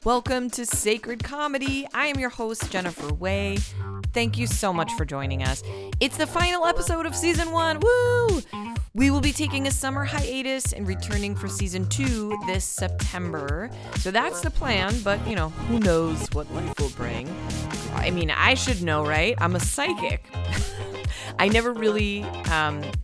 Welcome to Sacred Comedy. I am your host, Jennifer Wai. Thank you so much for joining us. It's the final episode of season 1. Woo! We will be taking a summer hiatus and returning for season 2 this September. So that's the plan, but who knows what life will bring. I mean, I should know, right? I'm a psychic. I never really,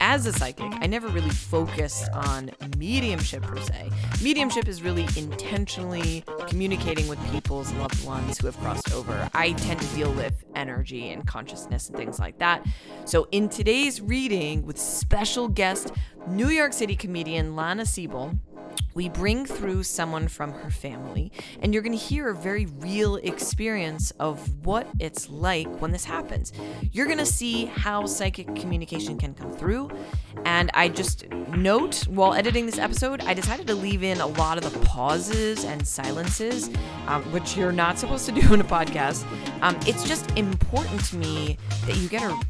as a psychic, I never really focused on mediumship per se. Mediumship is really intentionally communicating with people's loved ones who have crossed over. I tend to deal with energy and consciousness and things like that. So in today's reading with special guest, New York City comedian Lana Siebel, we bring through someone from her family, and you're going to hear a very real experience of what it's like when this happens. You're going to see how psychic communication can come through, and I just note, while editing this episode, I decided to leave in a lot of the pauses and silences, which you're not supposed to do in a podcast. It's just important to me that you get a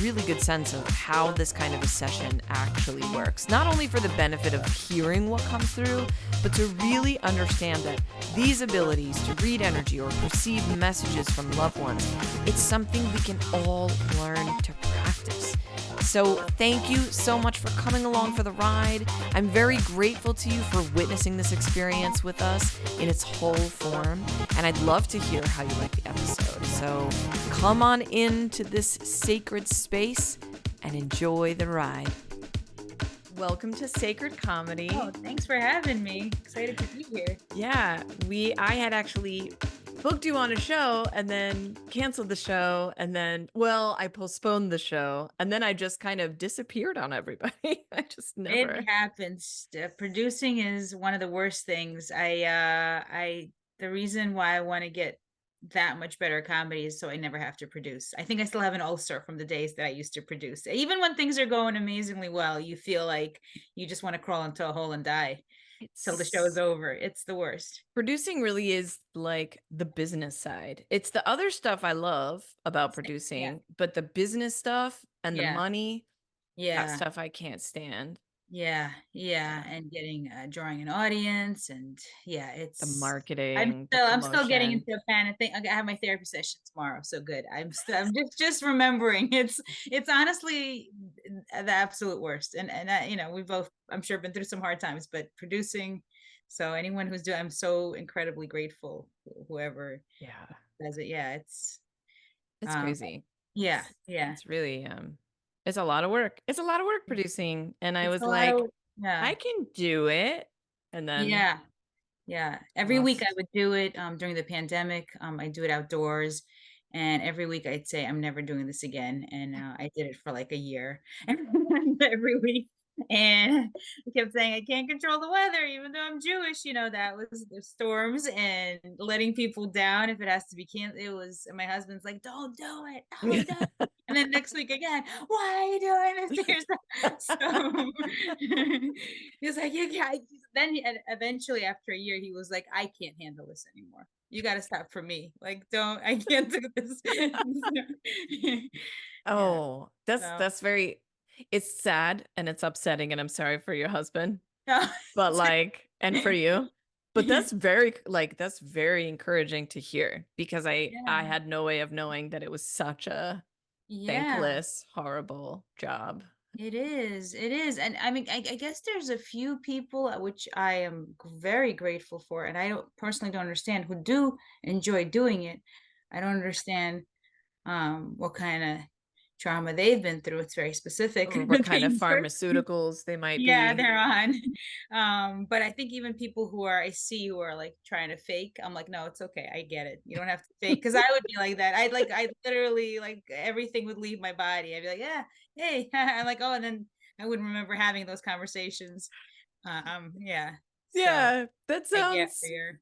really good sense of how this kind of a session actually works. Not only for the benefit of hearing what comes through, but to really understand that these abilities to read energy or perceive messages from loved ones, it's something we can all learn to practice. So thank you so much for coming along for the ride. I'm very grateful to you for witnessing this experience with us in its whole form, and I'd love to hear how you like the episode. So come on into this sacred space and enjoy the ride. Welcome to Sacred Comedy. Oh, thanks for having me. Excited to be here. Yeah, I had actually booked you on a show and then canceled the show, and then, I postponed the show, and then I just kind of disappeared on everybody. I just never. It happens. Producing is one of the worst things. The reason why I want to get that much better comedy is so I never have to produce. I think I still have an ulcer from the days that I used to produce. Even when things are going amazingly well, you feel like you just want to crawl into a hole and die till the show is over. It's the worst. Producing really is like the business side. It's the other stuff I love about Yeah. producing, but the business stuff and the Yeah. money, that Yeah. stuff I can't stand. Yeah, and getting drawing an audience, and The it's marketing, the I'm still getting promotion. into a fan of thing. I have my therapy session tomorrow, so good. I'm just remembering. It's honestly the absolute worst, and we both, I'm sure, been through some hard times, but producing. So anyone who's doing, I'm so incredibly grateful. Whoever Yeah, does it, it's it's um crazy. yeah, yeah. It's really it's a lot of work. It's a lot of work producing, and I It's was a lot like, of yeah, I can do it. And then yeah. Yeah, every week I lost. would do it during the pandemic. I do it outdoors, and every week I'd say I'm never doing this again. And I did it for like a year, and every week. And I kept saying I can't control the weather, even though I'm Jewish. That was the storms and letting people down if it has to be canceled. It was, and my husband's like, "Don't do it, don't do it." And then next week again, why are you doing this to yourself? So he was like, you can't. Then eventually, after a year, he was like, I can't handle this anymore. You got to stop for me. Like, don't, I can't do this. Yeah. Oh, So, that's very, it's sad and it's upsetting, and I'm sorry for your husband, no. but and for you. But that's very encouraging to hear, because I Yeah. had no way of knowing that it was such a Yeah. thankless, horrible job. It is. It is. And I mean, I guess there's a few people which I am very grateful for, and I don't personally don't understand who do enjoy doing it. I don't understand what kind of trauma they've been through. It's very specific Or what kind of things. pharmaceuticals they might Yeah, be. they're on. But I think even people I see who are like trying to fake, I'm like, no, it's okay. I get it. You don't have to fake. Cause I would be like that. I literally like everything would leave my body. I'd be like, yeah, hey. I'm like, oh, and then I wouldn't remember having those conversations. Yeah. So Yeah, I get for your,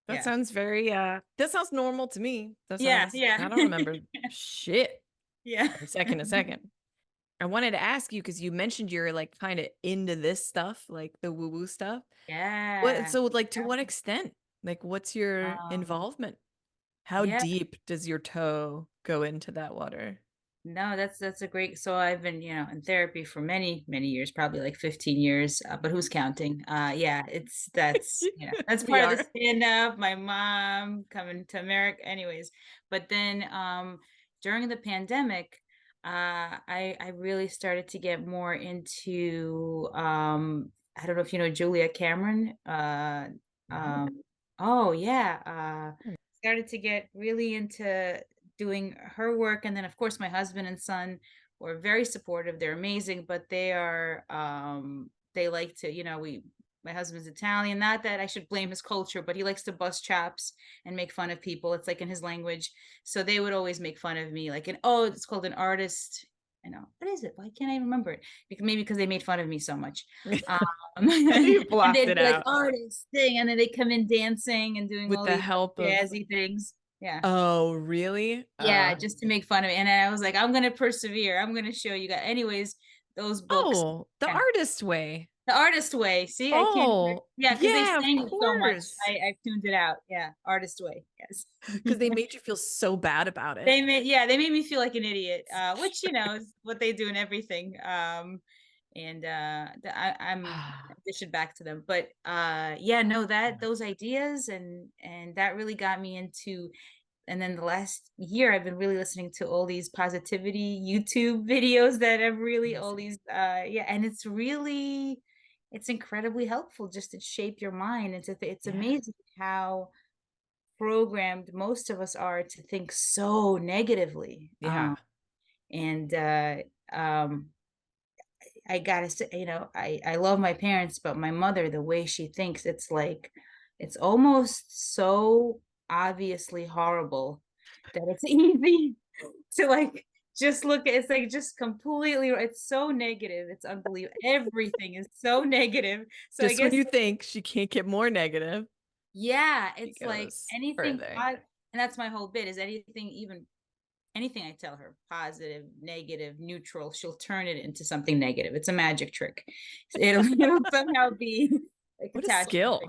that yeah. sounds very that sounds normal to me. Yeah. I Yeah. don't remember shit Yeah. from second to second. I wanted to ask you, because you mentioned you're like kind of into this stuff, like the woo woo stuff. Yeah. To what extent? Like, what's your Um, involvement? How yeah. deep does your toe go into that water? No, that's a great so I've been, in therapy for many, many years, probably like 15 years, but who's counting? Yeah, that's We part of the are. stand up, my mom coming to America anyways. But then during the pandemic, I really started to get more into I don't know if you know Julia Cameron. No. Um oh yeah, started to get really into doing her work. And then of course my husband and son were very supportive. They're amazing, but they like to, we my husband's Italian. Not that I should blame his culture, but he likes to bust chops and make fun of people. It's like in his language. So they would always make fun of me, like it's called an artist. What is it? Why can't I remember it? Maybe because they made fun of me so much. Um, You and blocked they'd it be like out artist thing, and then they come in dancing and doing with all the these help like, of. jazzy things. Yeah. Oh, really? Yeah, just to make fun of it. And I was like, I'm gonna persevere. I'm gonna show you guys. Anyways, those books. Oh, the Yeah. artist way. The artist way. See, I can't Oh, yeah, because they yeah, of sang it so much. course. I've tuned it out. Yeah, artist way. Yes. Because they made you feel so bad about it. They made me feel like an idiot, which is what they do in everything. And I'm dished back to them. But yeah, no, that those ideas and that really got me into. And then the last year, I've been really listening to all these positivity YouTube videos that have really all Amazing. these, yeah, and it's incredibly helpful just to shape your mind. It's Yeah. amazing how programmed most of us are to think so negatively. Yeah. And um, I gotta say, I love my parents, but my mother, the way she thinks, it's like, it's almost so obviously horrible that it's easy to like just look at it's like just completely it's so negative. It's unbelievable. Everything is so negative. So I Just when guess you think she can't get more negative, yeah, she it's like goes anything further. and that's my whole bit is anything I tell her, positive, negative, neutral, she'll turn it into something negative. It's a magic trick. It'll somehow be a What a catastrophe. skill.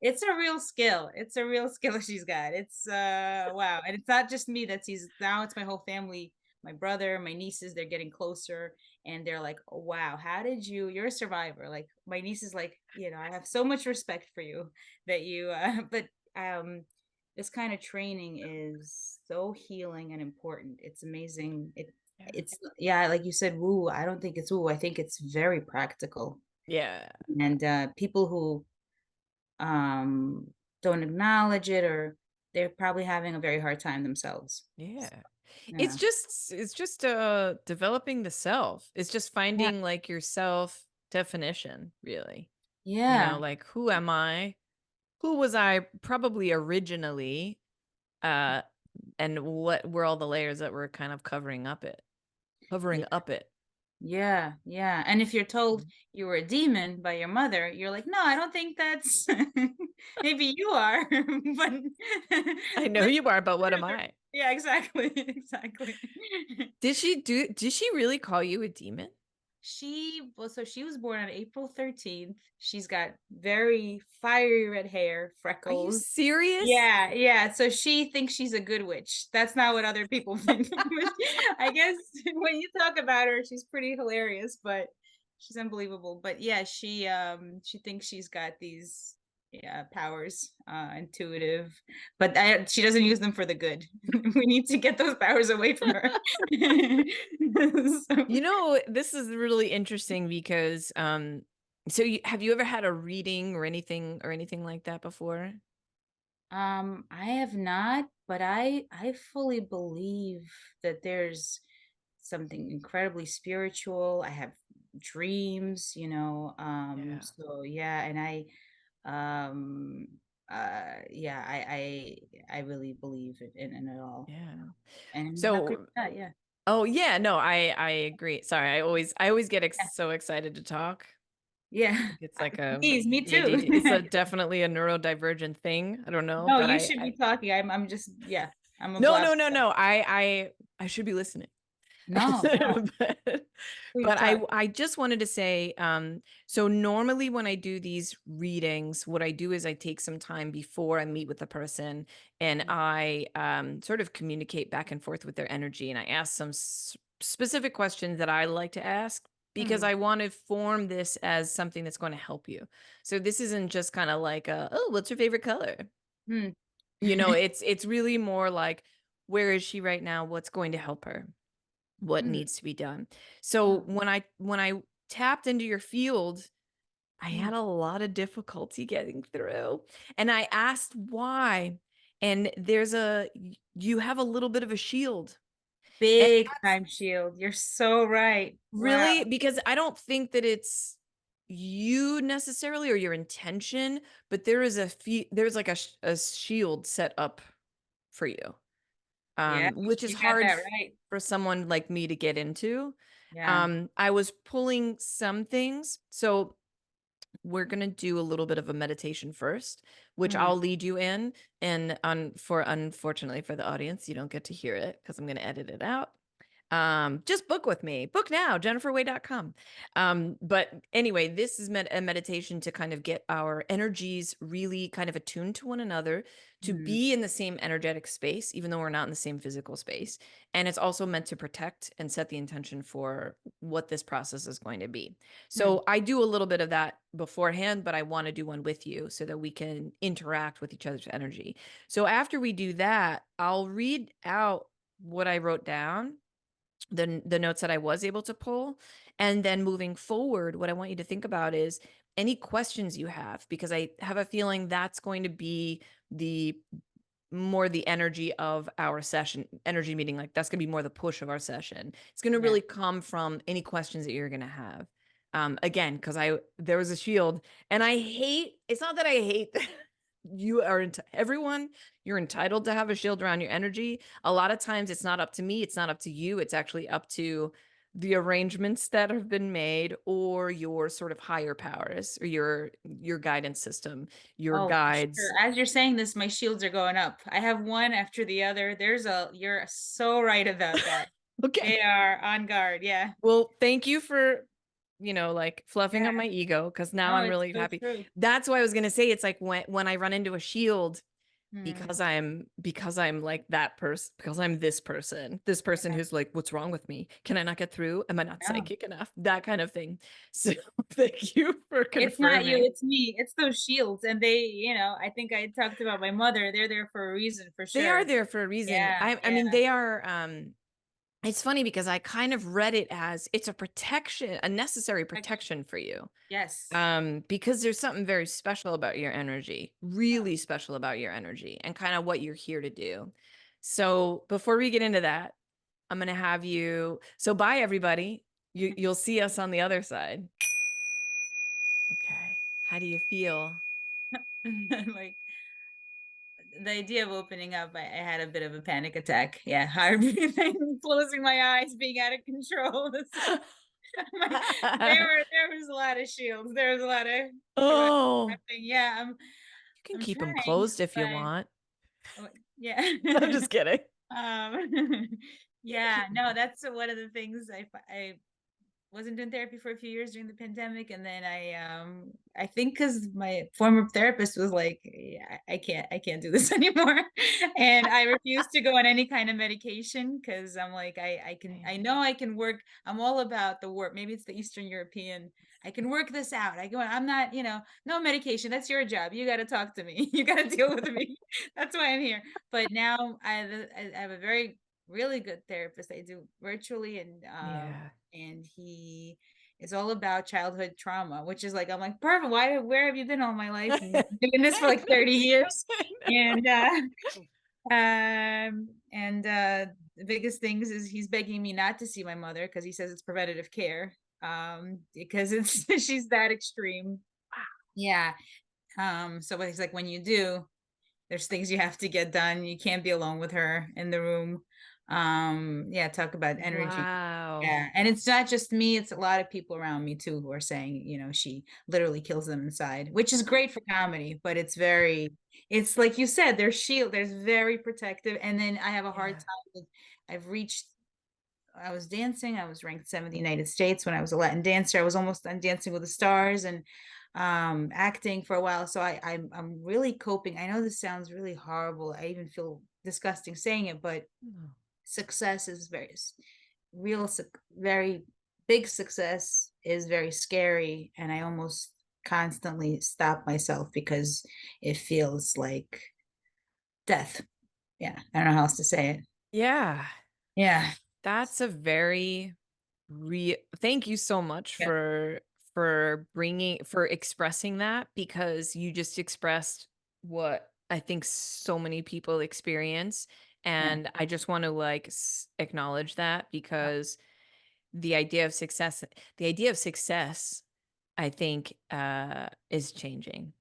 It's a real skill. It's a real skill she's got. It's wow. And it's not just me that sees now it's my whole family, my brother, my nieces, they're getting closer and they're like, oh, wow, how did you're a survivor. Like my niece is like, I have so much respect for you that you but um this kind of training is so healing and important. It's amazing. Yeah. It's yeah, like you said, woo. I don't think it's woo. I think it's very practical. Yeah. And people who um don't acknowledge it or they're probably having a very hard time themselves. So, Yeah. yeah. It's just developing the self. It's just Yeah. finding like your self definition, really. Yeah. Like who am I? Who was I probably originally? Uh and what were all the layers that were kind of covering up it. Yeah, yeah. And if you're told Mhm. you were a demon by your mother, you're like, no, I don't think that's maybe you are, but I know but you are, but what am whatever. I? Yeah, exactly. Exactly. Did she really call you a demon? She was born on April 13th. She's got very fiery red hair, Are you freckles. serious? Yeah, yeah. So she thinks she's a good witch. That's not what other people think. I guess when you talk about her, she's pretty hilarious, but she's unbelievable. But yeah, she thinks she's got these powers, intuitive, but she doesn't use them for the good. We need to get those powers away from her. So, This is really interesting because so have you ever had a reading or anything like that before? I have not, but I fully believe that there's something incredibly spiritual. I have dreams. Yeah. So yeah, and um yeah, I really believe in it all. Yeah. And how could So, that? Yeah. oh yeah, no, I agree. Sorry, I always get so excited to talk. Yeah. Like it's like a Please, me too. ADD. It's a definitely a neurodivergent thing. I don't know, No, but you should be talking. I'm just yeah, I'm a no, blab. no, no, no. I should be listening. No, no, but please but talk. I just wanted to say, so normally when I do these readings, what I do is I take some time before I meet with the person and I sort of communicate back and forth with their energy and I ask some specific questions that I like to ask because Mm, I want to form this as something that's going to help you. So this isn't just kind of like oh, what's your favorite color? mm, It's really more like where is she right now? What's going to help her? What mm, needs to be done? So oh, when I tapped into your field, I mm. had a lot of difficulty getting through. And I asked why. And you have a little bit of a shield. And Big time shield. You're so right. Wow. really, because I don't think that it's you necessarily or your intention, but there's like a shield set up for you. Yeah, Which is you got hard that right. for someone like me to get into. Yeah. I was pulling some things. So we're going to do a little bit of a meditation first, which Mm, I'll lead you in. And unfortunately for the audience, you don't get to hear it because I'm going to edit it out. Just book with me. Book now, jenniferway.com. But anyway, this is a meditation to kind of get our energies really kind of attuned to one another, to mm, be in the same energetic space, even though we're not in the same physical space. And it's also meant to protect and set the intention for what this process is going to be. mm, So I do a little bit of that beforehand, but I want to do one with you so that we can interact with each other's energy. So after we do that, I'll read out what I wrote down, the notes that I was able to pull. And then moving forward, what I want you to think about is any questions you have, because I have a feeling that's going to be the more the energy of our session, energy meeting, like that's going to be more the push of our session. It's going to yeah. really come from any questions that you're going to have. Again, because there was a shield, and it's not that I hate you are everyone, you're entitled to have a shield around your energy. A lot of times it's not up to me, it's not up to you, it's actually up to the arrangements that have been made, or your sort of higher powers, or your guidance system, your Oh, for sure. guides. As you're saying this, my shields are going up. I have one after the other. You're so right about that. Okay. They are on guard. Yeah. Well, thank you for, like fluffing up Yeah. my ego, because now No, I'm it's really so happy. true. That's why I was gonna say it's like when I run into a shield, Mm, because I'm like that person, because I'm this person yeah. who's like, what's wrong with me? Can I not get through? Am I not No, psychic enough? That kind of thing. So thank you for it's not you, confirming. it's me. It's those shields. And I think I talked about my mother. They're there for a reason, for They are sure. there for a reason. Yeah. I Yeah. mean, they are it's funny because I kind of read it as it's a protection, a necessary protection for you. Yes. Because there's something very special about your energy, really special about your energy, and kind of what you're here to do. So before we get into that, I'm gonna have you. So bye, everybody. You'll see us on the other side. Okay. How do you feel? Like the idea of opening up, I had a bit of a panic attack. Yeah, hard breathing, closing my eyes, being out of control. My, there was a lot of shields. There was a lot of Oh, yeah. you can I'm keep them trying, closed if you want. but yeah. I'm just kidding. Yeah. No, that's one of the things I wasn't doing therapy for a few years during the pandemic, and then I think because my former therapist was like, yeah, I can't do this anymore, and I refused to go on any kind of medication because I'm like, I know I can work. I'm all about the work. Maybe it's the Eastern European. I can work this out. I'm not, no medication. That's your job. You got to talk to me. You got to deal with me. That's why I'm here. But now I have a very really good therapist I do virtually, Yeah. and he is all about childhood trauma, which is like, I'm like, perfect. Where have you been all my life? And you've been doing this for like 30 years. And the biggest things is he's begging me not to see my mother because he says it's preventative care. Because it's she's that extreme. Yeah. So he's like, when you do, there's things you have to get done. You can't be alone with her in the room. Yeah, talk about energy. Wow. Yeah, and it's not just me, it's a lot of people around me too who are saying, she literally kills them inside, which is great for comedy, but it's like you said, there's very protective. And then I have a hard Yeah. time with, I've reached, I was dancing, I was ranked 7th in the United States when I was a Latin dancer. I was almost on Dancing with the Stars, and acting for a while. So I'm really coping. I know this sounds really horrible. I even feel disgusting saying it, but Oh, success is very big success is very scary, and I almost constantly stop myself because it feels like death. Yeah, I don't know how else to say it. Yeah. Yeah, That's a very thank you so much yeah, for expressing that, because you just expressed what I think so many people experience, yeah, and I just want to like acknowledge that, because the idea of success the idea of success, I think, is changing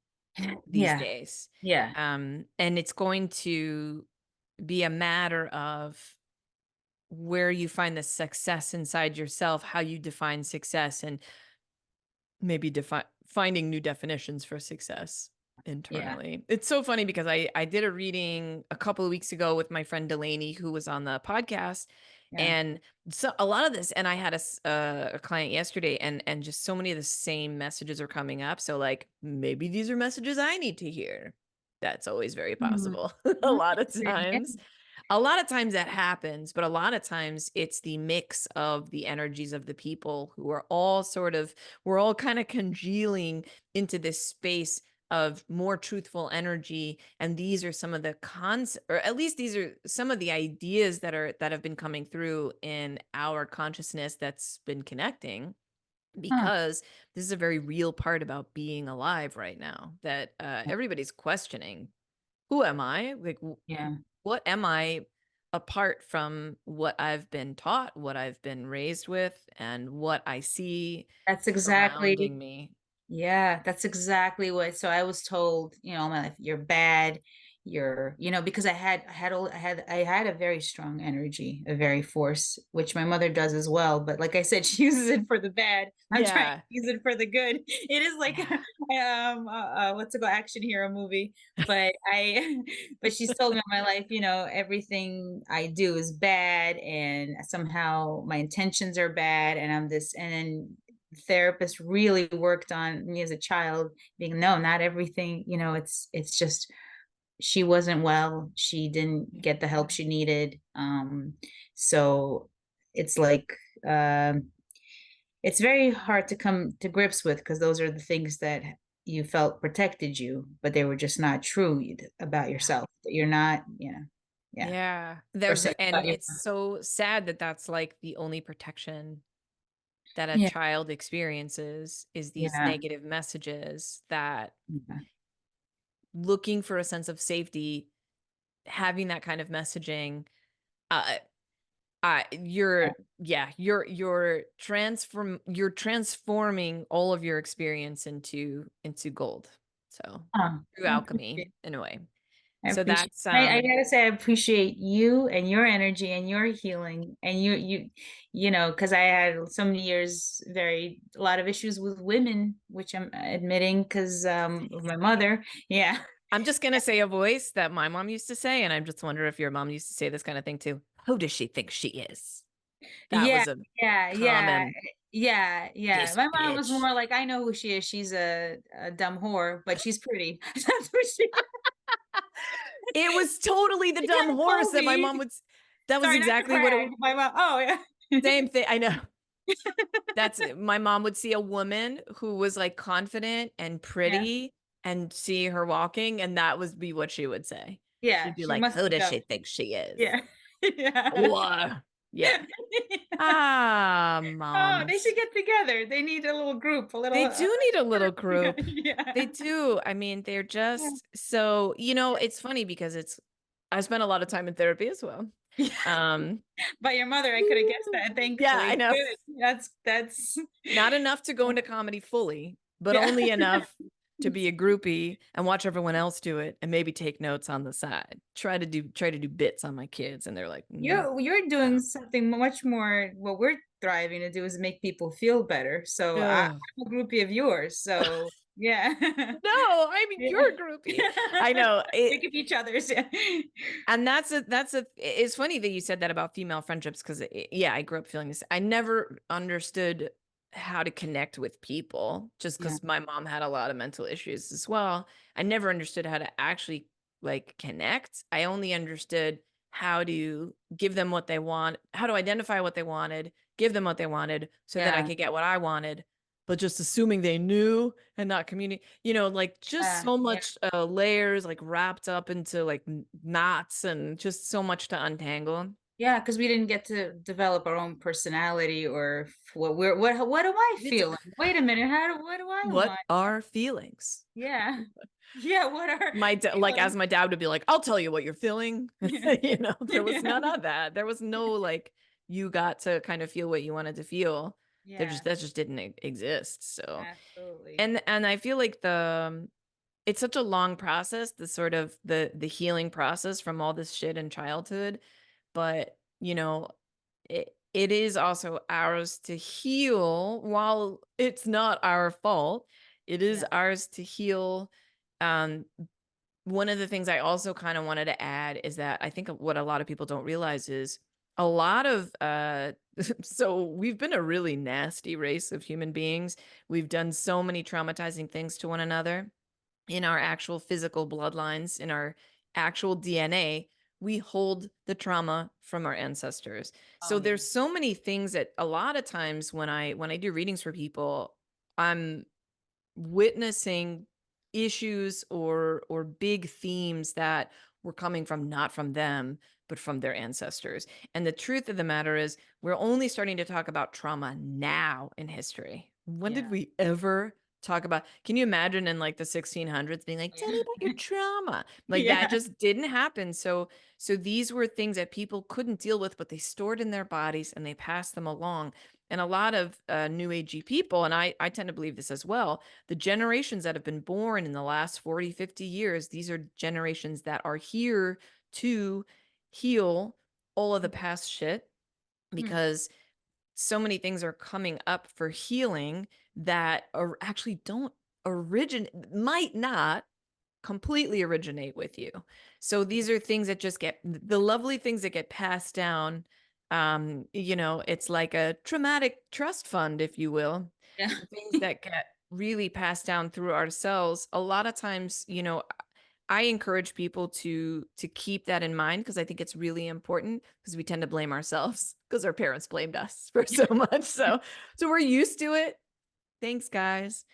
these yeah, days. yeah, And it's going to be a matter of where you find the success inside yourself, how you define success, and maybe finding new definitions for success yeah, internally. It's so funny because I did a reading a couple of weeks ago with my friend Delaney, who was on the podcast, yeah. and so a lot of this, and I had a client yesterday, and just so many of the same messages are coming up. So like maybe these are messages I need to hear. That's always very Mhm. possible. Yeah, A lot of times that happens, but a lot of times it's the mix of the energies of the people who are all sort of, we're all kind of congealing into this space of more truthful energy. And these are some of the cons, or at least these are some of the ideas that have been coming through in our consciousness that's been connecting, huh, because this is a very real part about being alive right now, that everybody's questioning, who am I? Like, yeah. what am I apart from what I've been taught, what I've been raised with, and what I see That's exactly surrounding me? Yeah, that's exactly what so I was told, all my life, "You're bad, because I had a very strong energy, a very force, which my mother does as well, but like I said, she uses it for the bad. I'm trying to Yeah. use it for the good. It is like, Yeah. what's it called, action hero movie, but I but she's told me all my life, everything I do is bad, and somehow my intentions are bad, and I'm this and then therapist really worked on me as a child, being no, not everything, it's just she wasn't well, she didn't Yeah. get the help she needed. So it's like, um it's very hard to come to grips with, because those are the things that you felt protected you, but they were just not true about Yeah. yourself, that you're not, yeah, Yeah. or There's safe and about it's yourself. so sad that that's like the only protection that a Yeah, child experiences, is these yeah, negative messages, that yeah. looking for a sense of safety, having that kind of messaging, uh you're yeah, you're transforming all of your experience into gold. So, Huh. through I alchemy appreciate in a way. I So appreciate that's I gotta say I appreciate you and your energy and your healing, and because I had so many years, a lot of issues with women, which I'm admitting because of my mother. Yeah. I'm just gonna say a voice that my mom used to say, and I just wonder if your mom used to say this kind of thing too. Who does she think she is? That Yeah, was a yeah, yeah, common, yeah, yeah. this My mom was bitch. more like, I know who she is. She's a dumb whore, but she's pretty. That's what It was totally the she dumb kind of horse told that my me. mom would that was Sorry, not to exactly what it brag. My mom. Oh yeah. same thing, I know. That's it. My mom would see a woman who was, like, confident and Yeah, pretty, and see her walking, and that would be what she would say. yeah. She'd be She like, must "Who be does dumb. she think she is?" Yeah. Yeah. Wha Yeah. Ah, Oh, they should moms. get together. They need a little group, a little, They do need a little yeah, group. They yeah. do. I mean, they're just so it's funny because I spent a lot of time in therapy as well. Yeah. Um By your mother, I could have guessed that, Yeah, I thankfully. know. Good. That's Not enough to go into comedy fully, but yeah. only enough to be a groupie and watch everyone else do it and maybe take notes on the side. Try to do bits on my kids, and they're like, You're doing no." something much more. What we're thriving to do is make people feel better. So Ugh. I'm a groupie of yours. So yeah. No, I mean, Yeah. you're a groupie. I know it. Think of each other's. Yeah. And it's funny that you said that about female friendships, because yeah, I grew up feeling this. I never understood how to connect with people, just Yeah. because my mom had a lot of mental issues as well. I never understood how to actually like connect. I only understood how to give them what they want, how to identify what they wanted, give them what they wanted so that I Yeah, could get what I wanted, but just assuming they knew and not communicate, like just yeah, so yeah, much layers like wrapped up into like knots and just so much to untangle. yeah. Because we didn't get to develop our own personality or what am I It's feeling? Wait a minute, what do I what want? are feelings? Yeah. Yeah, what are Like as feelings? my dad would be like, I'll tell you what you're feeling. Yeah. There was Yeah. none of that. There was no like you got to kind of feel what you wanted to feel. Yeah, That just didn't exist. So absolutely. and I feel like it's such a long process, the sort of the healing process from all this shit in childhood, but it is also ours to heal while it's not our fault. It is Yeah, ours to heal. um One of the things I also kind of wanted to add is that I think what a lot of people don't realize is a lot of so we've been a really nasty race of human beings. We've done so many traumatizing things to one another in our actual physical bloodlines, in our actual DNA. We hold the trauma from our ancestors. oh, So yeah, there's so many things that a lot of times when I do readings for people, I'm witnessing issues or big themes that were coming from not from them but from their ancestors. And the truth of the matter is we're only starting to talk about trauma now in history. When did yeah, we ever talk about, can you imagine in like the 1600s being like, tell me about your yeah. trauma? Like that Yeah, just didn't happen. So these were things that people couldn't deal with, but they stored in their bodies and they passed them along. And a lot of new agey people, and I tend to believe this as well, the generations that have been born in the last 40, 50 years, these are generations that are here to heal all of the past shit, hmm, because so many things are coming up for healing that are actually don't might not completely originate with you. So these are things that just get the lovely things that get passed down. It's like a traumatic trust fund, if you will. yeah, The things that get really passed down through ourselves. A lot of times, I encourage people to keep that in mind because I think it's really important because we tend to blame ourselves because our parents blamed us for so much. So we're used to it. Thanks, guys.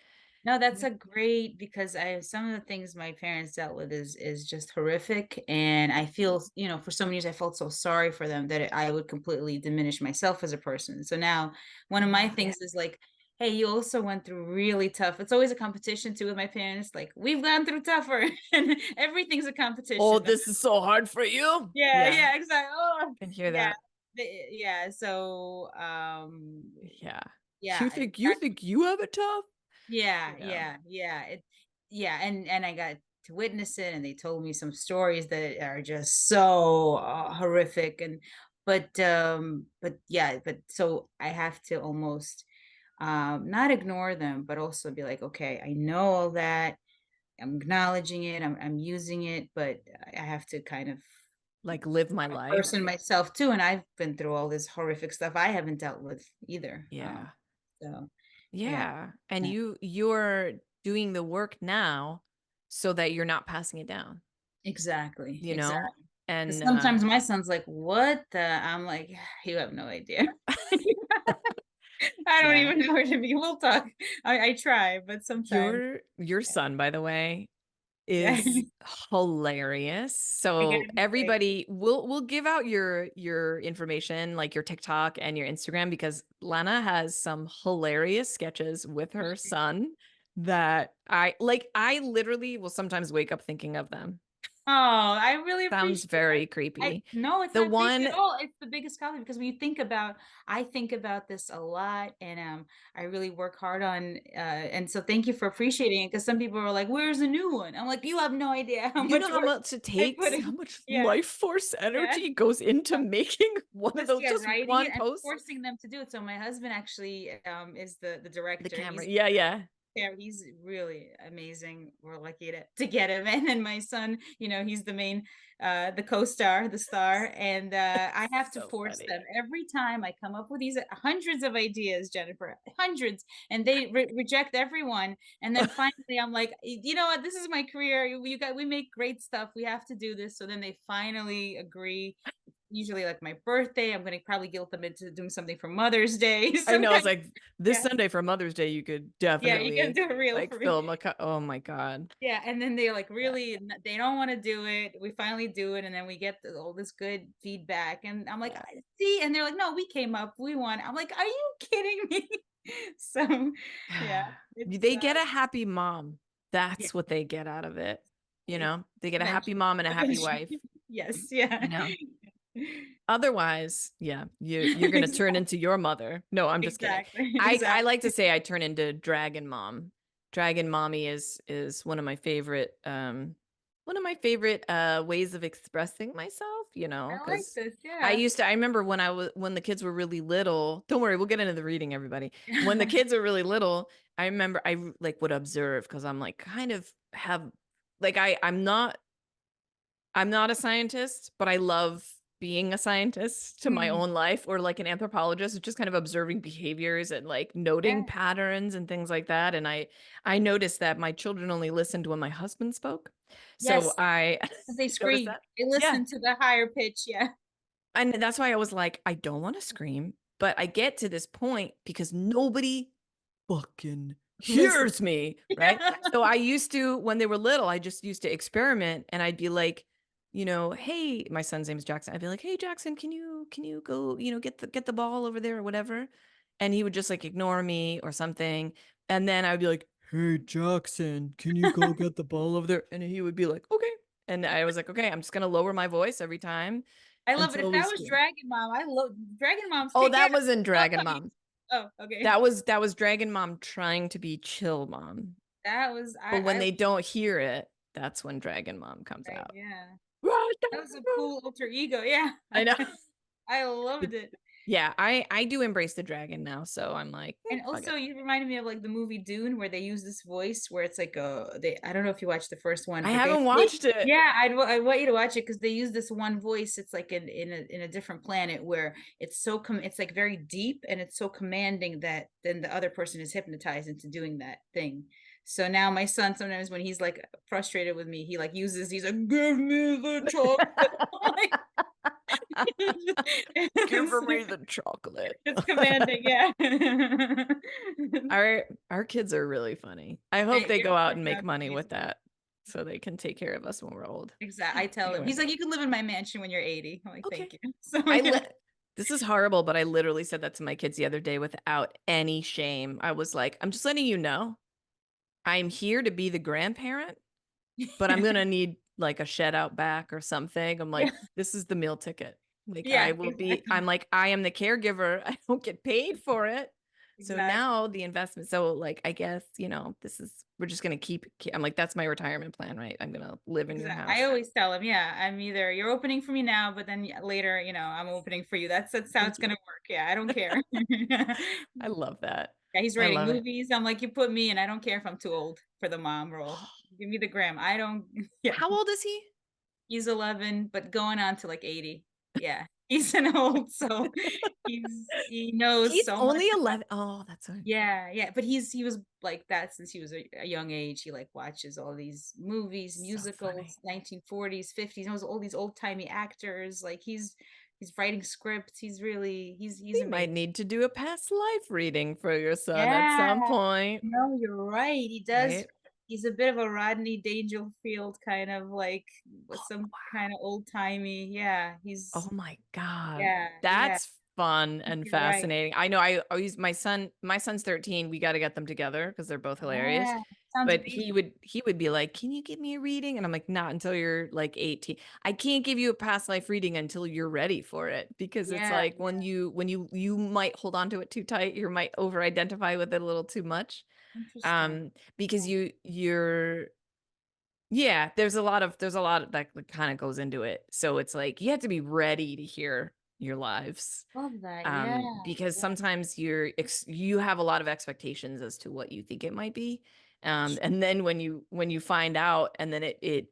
No, that's a great because I some of the things my parents dealt with is just horrific, and I feel, for so many years I felt so sorry for them that I would completely diminish myself as a person. So now one of my Yeah. things is like, hey, you also went through really tough. It's always a competition too with my parents. Like we've gone through tougher, and everything's a Oh, competition. this is so hard for you. Yeah, Yeah, yeah, exactly. Oh, can hear yeah, that. yeah. So, Yeah. yeah, You think you have it tough? yeah, Yeah. yeah, yeah. Yeah, and I got to witness it, and they told me some stories that are just so horrific, and but yeah, but so I have to almost not ignore them, but also be like, okay, I know all that. I'm acknowledging it. I'm using it, but I have to kind of Like live my a life. person myself too, and I've been through all this horrific stuff I haven't dealt with either. Yeah. So yeah, Yeah. And yeah. you're doing the work now so that you're not passing it down, Exactly, you know? exactly. 'Cause And sometimes my son's like, "What the?" I'm like, "You have no idea." I don't yeah. even know where to be. We'll talk. I try, but sometimes Your son, by the way, yeah. is hilarious. I So gotta say, everybody, we'll give out your information, like your TikTok and your Instagram, because Lana has some hilarious sketches with her son that I literally will sometimes wake up thinking of them. oh, I really Sounds appreciate very I creepy. no, it's The not creepy one at all. It's the biggest compliment because when you think about I think about this a lot, and, I really work hard on, and so thank you for appreciating it. Because some people are like, "Where's the new one?" I'm like, "You have no idea how you much know how work much it I put takes, how in." much Yeah, life force yeah. energy goes into making one of Just those, yeah, just writing it one and post. forcing them to do it. So my husband actually, is the The director. camera. He's Yeah, yeah. Yeah, he's really amazing. We're lucky to get him. And then my son, he's the main the co-star, the star. And I have to So force funny. them every time I come up with these hundreds of ideas, Jennifer, hundreds, and they reject everyone. And then finally I'm like, you know what, this is my career. We make great stuff. We have to do this. So then they finally agree. Usually like my birthday, I'm gonna probably guilt them into doing something for Mother's Day. I Some know. kind It's like this yeah. Sunday for Mother's Day, you could Yeah, you gotta definitely do a reel like for me. film oh my God. Yeah, and then they like Yeah. really they don't want to do it. We finally do it, and then we get all this good feedback, and I'm like, Yeah. See," and they're like, "No, we came up, we won." I'm like, "Are you kidding me?" So, yeah, it's They get a happy mom. yeah, That's what they get out of it. it's They get a happy eventually, mom and a happy eventually, wife, yes, yeah, you know? Otherwise, yeah, you're gonna turn exactly, into your mother. No, I'm just kidding. exactly, I like to exactly. say I turn into Dragon Mom. Dragon Mommy is one of my favorite ways of expressing myself, I like because this, yeah. I remember when the kids were really little. Don't worry, we'll get into the reading, everybody. When the kids are really little, I remember like would observe because I'm like kind of have like I'm not a scientist, but I love being a scientist to my Mm, own life, or like an anthropologist, just kind of observing behaviors and like noting yeah, patterns and things like that. And I noticed that my children only listened when my husband spoke. So yes, I 'cause they noticed scream. that. They Yeah. listen to the higher pitch, yeah. And that's why I was like, I don't want to scream, but I get to this point because nobody fucking Listen. hears me, right? Yeah. So I used to, when they were little, I just used to experiment and I'd be like, hey, my son's name is Jackson. I'd be like, hey Jackson, can you go, get the ball over there or whatever? And he would just like ignore me or something. And then I would be like, hey Jackson, can you go get the ball over there? And he would be like, okay. And I was like, okay, I'm just gonna lower my voice every time I love it. If until we that was scream. Dragon Mom, I love Dragon Moms Oh, kick that ass. was in I'll Dragon tell you. Mom. Oh, okay. That was Dragon Mom trying to be Chill Mom. That was But when I they don't hear it, that's when Dragon Mom comes right, out. yeah. That was a cool alter ego. Yeah. I know. I loved it. Yeah, I do embrace the dragon now, so I'm like, And fuck also it. you reminded me of like the movie Dune where they use this voice where it's like they I don't know if you watched the first one, I but haven't they watched it. yeah, I want you to watch it because they use this one voice. It's like in a different planet where it's like very deep and it's so commanding that then the other person is hypnotized into doing that thing. So now my son sometimes when he's like frustrated with me, he's like, give me the chocolate. Give It's, me the chocolate. it's commanding, yeah. Our kids are really funny. I hope they Your go out kids and are make money with amazing. that so they can take care of us when we're old. Exactly. I tell him. Anyway, He's like, "You can live in my mansion when you're 80." I'm like, okay. "Thank you." So I yeah. let This is horrible, but I literally said that to my kids the other day without any shame. I was like, I'm just letting you know, I'm here to be the grandparent, but I'm gonna need like a shed out back or something. I'm Yeah. like, this is the meal ticket. Like Yeah, I'm exactly. like, I am the caregiver. I don't get paid for it. So Exactly. now the investment. So like, I guess, we're just gonna I'm like, that's my retirement plan, right? I'm gonna live in your Exactly. I house. always tell him, yeah, I'm either you're opening for me now, but then later, I'm opening for you. That's how Thank it's you. gonna work. Yeah, I don't care. I love that. Yeah, he's I writing love it. movies. I'm like, you put me, and I don't care if I'm too old for the mom role. Give me the gram. I don't. Yeah, How old is he? he's 11, but going on to like 80. Yeah, he's an old, so he knows He's so much. only 11. Oh, that's so Yeah, yeah, but he was like that since he was a young age. He like watches all these movies, so musicals, funny. 1940s, 50s, knows all these old-timey actors. Like he's writing scripts. He's We might amazing. need to do a past life reading for your son at Yeah. some point, No, you're right. He does. right? He's a bit of a Rodney Dangerfield kind of like with Oh, some wow. kind of old-timey. Yeah, Oh my God. yeah, yeah, That's fun and you're right. fascinating. I know I always my son's 13. We got to get them together because they're both hilarious. Yeah, sounds But amazing. he would be like, "Can you give me a reading?" And I'm like, "Not until you're like 18. I can't give you a past life reading until you're ready for it because it's Yeah, like when you might hold on to it too tight, you might over identify with it a little too much. interesting. Because Yeah. you're there's a lot that kind of goes into it. So it's like you have to be ready to hear your lives. Love that. Yeah. Because Yeah. sometimes you have a lot of expectations as to what you think it might be. And then when you find out, and then it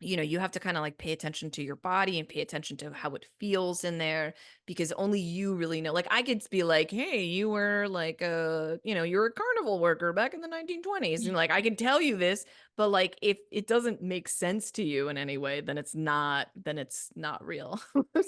you have to kind of like pay attention to your body and pay attention to how it feels in there, because only you really know. Like I could be like, hey, you were like you're a carnival worker back in the 1920s, and like I can tell you this, but like if it doesn't make sense to you in any way, then it's not real.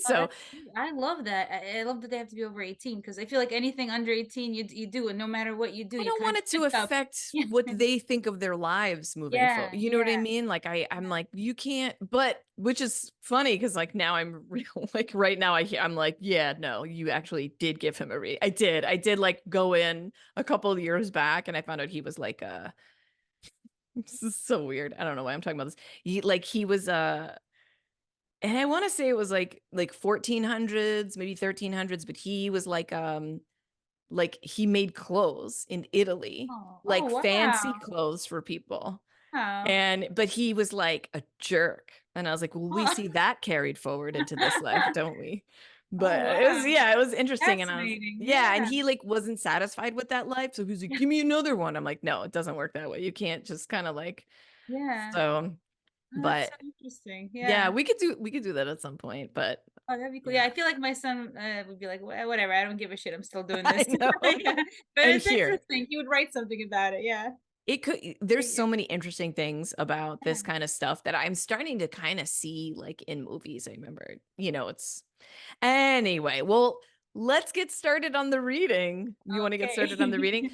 Oh, So that's sweet. I love that. I love that they have to be over 18 because I feel like anything under 18 you do, and no matter what you do, I you don't kind want of it to mess up. affect Yeah. what they think of their lives moving forward. Yeah. You know what I Yeah. mean? Like I'm like, you can't, but which is funny because like now I'm real, like right now I'm like, yeah, no, you actually did give him a read. I did like go in a couple of years back and I found out he was like this is so weird. I don't know why I'm talking about this. He was and I want to say it was like 1400s, maybe 1300s, but he was like he made clothes in Italy, Oh. Oh, like fancy wow. clothes for people. Wow. But he was like a jerk. And I was like, well, we Oh, see that carried forward into this life, don't we? oh, But it was, wow. yeah, it was interesting. And I was, Fascinating. yeah, and Yeah. he like wasn't satisfied with that life. So he was like, give me another one. I'm like, no, it doesn't work that way. You can't just kind of like, Yeah. so, Oh, that's so but interesting. yeah, Yeah. we could do that at some point. But Oh, that'd be cool. Yeah, yeah, I feel like my son would be like, Whatever, I don't give a shit. I'm still doing I this." know. Yeah. But And it's here, interesting. He would write something about it. Yeah. there's Yeah. so many interesting things about Yeah. this kind of stuff that I'm starting to kind of see like in movies. I remember, it's anyway, well, let's get started on the reading. You want to get started on the Okay. reading?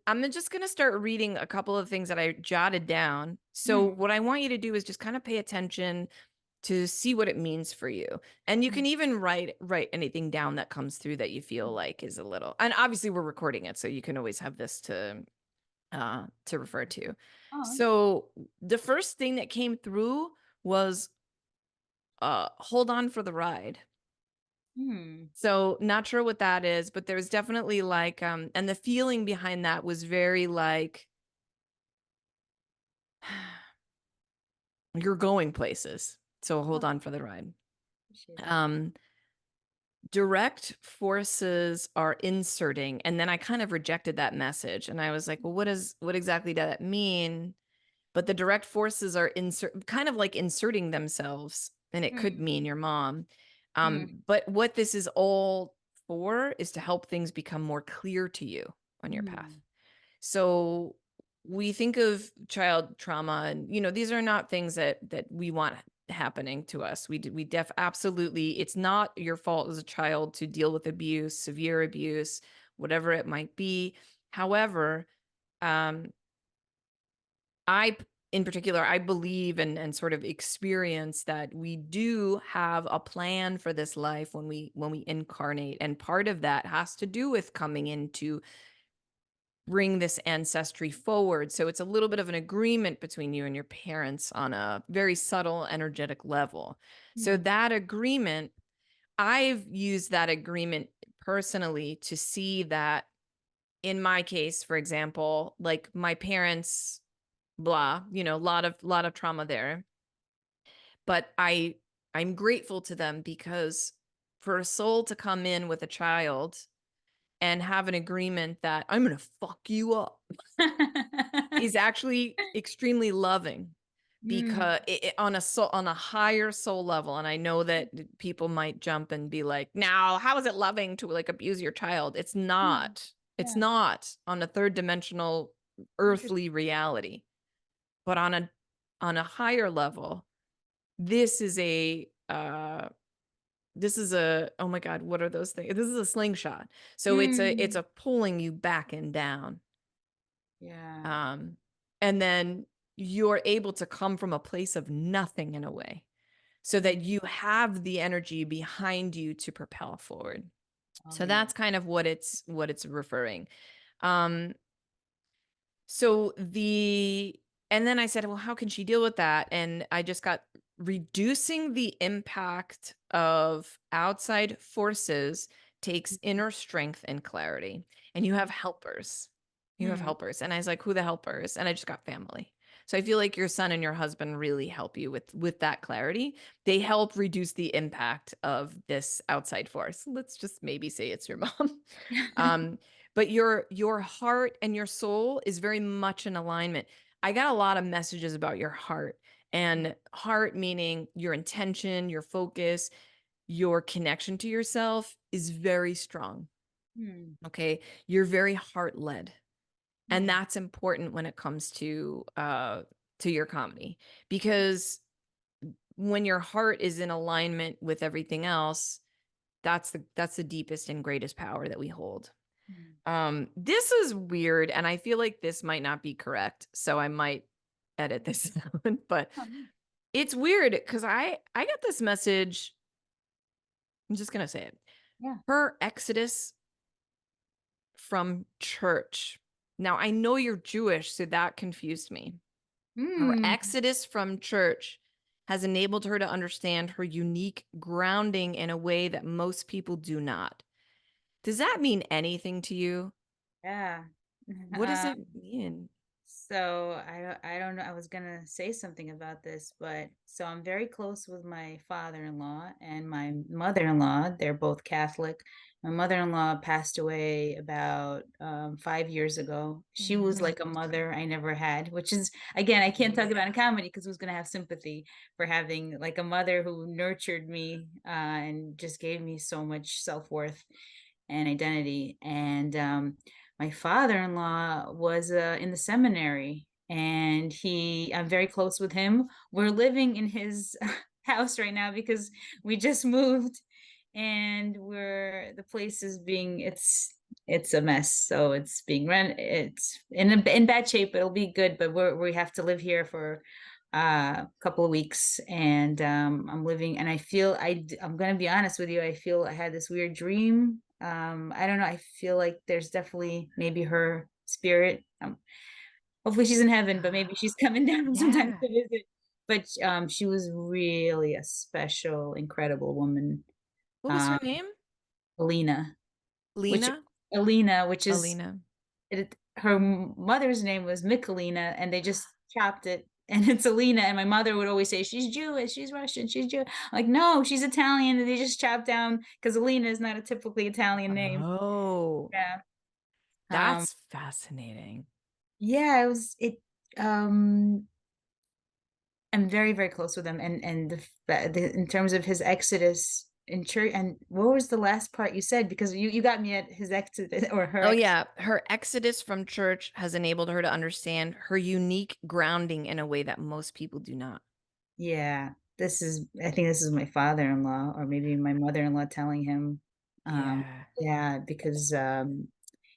I'm just going to start reading a couple of things that I jotted down. So Mm, what I want you to do is just kind of pay attention to see what it means for you. And you mm, can even write anything down that comes through that you feel mm. like is a little. And obviously we're recording it, so you can always have this to refer to. Oh, So the first thing that came through was hold on for the ride. mm. So not sure what that is, but there's definitely like and the feeling behind that was very like you're going places. So Oh, hold on for the ride. appreciate that. Um direct forces are inserting, and then I kind of rejected that message and I was like, well, what exactly does that mean? But the direct forces are kind of like inserting themselves, and it could Mm, mean your mom. mm, But what this is all for is to help things become more clear to you on your path. mm, So we think of child trauma, and these are not things that we want happening to us. We absolutely, it's not your fault as a child to deal with abuse, severe abuse, whatever it might be. However, um I in particular, I believe and sort of experience that we do have a plan for this life when we incarnate, and part of that has to do with coming in to bring this ancestry forward. So it's a little bit of an agreement between you and your parents on a very subtle energetic level. So mm, that agreement, I've used that agreement personally to see that in my case, for example, like my parents, blah, lot of trauma there. But I'm grateful to them because for a soul to come in with a child and have an agreement that I'm going to fuck you up is actually extremely loving, mm, because on a higher soul level. And I know that people might jump and be like, now how is it loving to like abuse your child? It's mm. not. It's Yeah. not on a third dimensional Interesting. earthly reality. But on a higher level, this is a oh my god, what are those things? This is a slingshot. So it's a Mm, pulling you back and down. yeah. um and then you're able to come from a place of nothing in a way, so that Mm, you have the energy behind you to propel forward. oh, So yeah. that's kind of what it's referring. um So and then I said, well, how can she deal with that? And I just got reducing the impact of outside forces takes Mhm, inner strength and clarity. And you have helpers. You have mm, helpers. And I was like, who the helpers? And I just got family. So I feel like your son and your husband really help you with that clarity. They help reduce the impact of this outside force. Let's just maybe say it's your mom. Um, but your heart and your soul is very much in alignment. I got a lot of messages about your heart, and heart meaning your intention, your focus, your connection to yourself is very strong. Mm, Okay. You're very heart led. And mm, that's important when it comes to your comedy, because when your heart is in alignment with everything else, that's the deepest and greatest power that we hold. mm. This is weird, and I feel like this might not be correct, so I might edit this out, but Um, it's weird because I got this message. I'm just gonna say it. yeah. Her exodus from church. Now I know you're Jewish, so that confused me. Her Mm, exodus from church has enabled her to understand her unique grounding in a way that most people do not. Does that mean anything to you? yeah. What does it mean? So I don't know. I was gonna say something about this, but so I'm very close with my father-in-law and my mother-in-law. They're both Catholic. My mother-in-law passed away about 5 years ago. She was Mhm. like a mother I never had, which is again I can't talk about in comedy because who's gonna have sympathy for having like a mother who nurtured me and just gave me so much self-worth and identity. And my father-in-law was in the seminary, and I'm very close with him. We're living in his house right now because we just moved, and the place is being it's a mess. So it's being rent. It's in bad shape. It'll be good, but we have to live here for a couple of weeks, and I'm living, and I'm gonna be honest with you. I feel I had this weird dream. I don't know. I feel like there's definitely maybe her spirit. Hopefully she's in heaven, but maybe she's coming down sometime Yeah. to visit. But she was really a special, incredible woman. What was Um, her name? Alina, which Lena? Alina, which is Alina. her mother's name was Michalina, and they just chopped it, and it's Alina. And my mother would always say, "She's Jewish, she's Russian, she's Jew." Like, no, she's Italian, and they just chopped down because Alina is not a typically Italian name. Oh, Yeah. Um, that's fascinating. yeah, it was it. Um, I'm very, very close with him, and in terms of his exodus in church. And what was the last part you said? Because you got me at his exodus or her Oh, ex. yeah. Her exodus from church has enabled her to understand her unique grounding in a way that most people do not. Yeah, I think this is my father-in-law or maybe my mother-in-law telling him, Yeah. yeah, because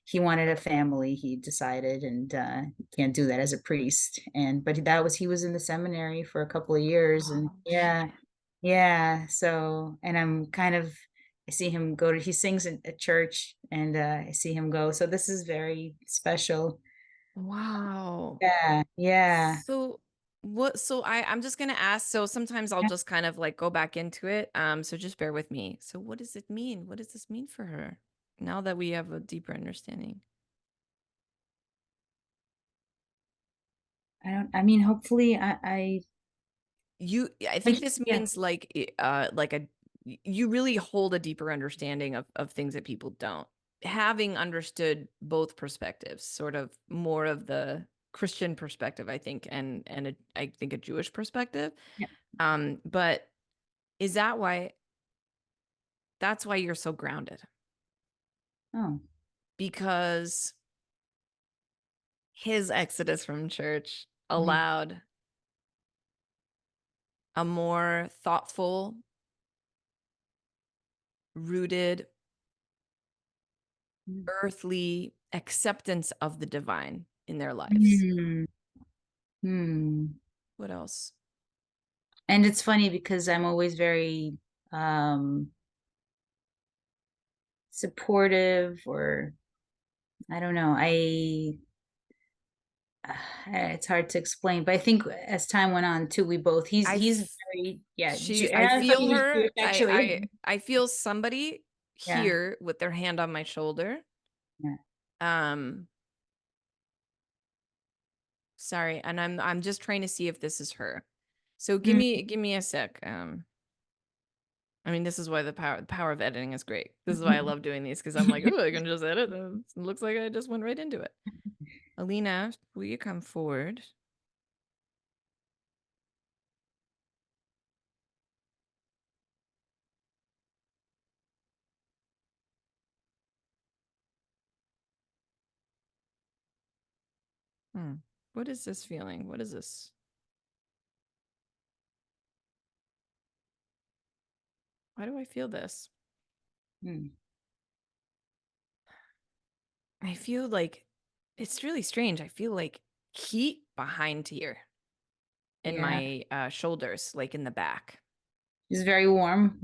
he wanted a family, he decided, and he can't do that as a priest. But he was in the seminary for a couple of years, and Oh, yeah, shit. yeah. So, and I see him go he sings at church, and I see him go. So this is very special. Wow. Yeah, yeah. So I'm just gonna ask, so sometimes I'll just kind of like go back into it. So just bear with me. So what does it mean? What does this mean for her now that we have a deeper understanding? I mean, hopefully I think this yeah, means like you really hold a deeper understanding of things that people don't. Having understood both perspectives, sort of more of the Christian perspective, I think, and I think a Jewish perspective. yeah. But is that why that's why you're so grounded? Oh. Because his exodus from church Mhm. allowed a more thoughtful, rooted, Mm. earthly acceptance of the divine in their lives. Mm. Hmm. What else? And it's funny because I'm always very um supportive, or I don't know. It's hard to explain, but I think as time went on too, we both he's very, yeah, and I I thought feel he was her. Jewish actually. I feel somebody Yeah. here with their hand on my shoulder. Yeah. Um, Sorry, and I'm just trying to see if this is her. So Mm. give me a sec. I mean, this is why the power of editing is great. This is why I love doing these because I'm like, oh, I can just edit. And it looks like I just went right into it. Alina, will you come forward? Hmm. What is this feeling? What is this? Why do I feel this? Mm. I feel like it's really strange. I feel like heat behind here in Yeah. my shoulders, like in the back. She's a very warm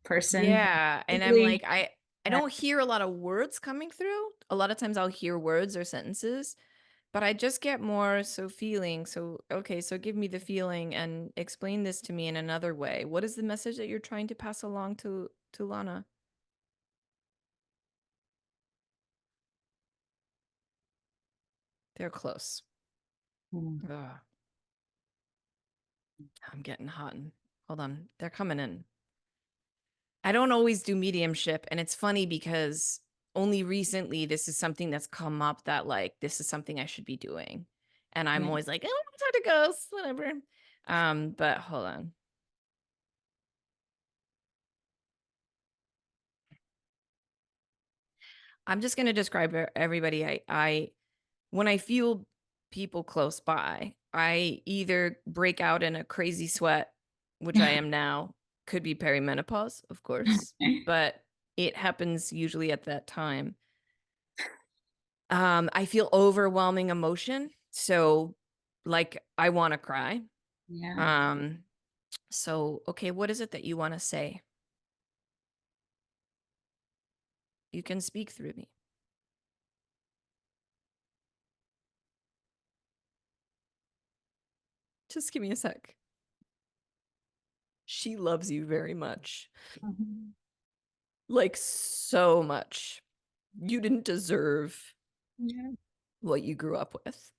person. Yeah, and I'm Usually, like I don't hear a lot of words coming through. A lot of times I'll hear words or sentences, but I just get more so feeling. So okay, so give me the feeling and explain this to me in another way. What is the message that you're trying to pass along to Lana? They're close. mm, Ugh, I'm getting hot and hold on. They're coming in. I don't always do mediumship, and it's funny because only recently this is something that's come up that like this is something I should be doing. And I'm yeah. always like, I don't want to talk to ghosts, whatever. But hold on. I'm just gonna describe everybody. I when I feel people close by, I either break out in a crazy sweat, which I am now, could be perimenopause, of course, but it happens usually at that time. I feel overwhelming emotion. So like I want to cry. Yeah. Um, so okay, what is it that you want to say? You can speak through me. Just give me a sec. She loves you very much. Mhm. Like so much. You didn't deserve Yeah. what you grew up with.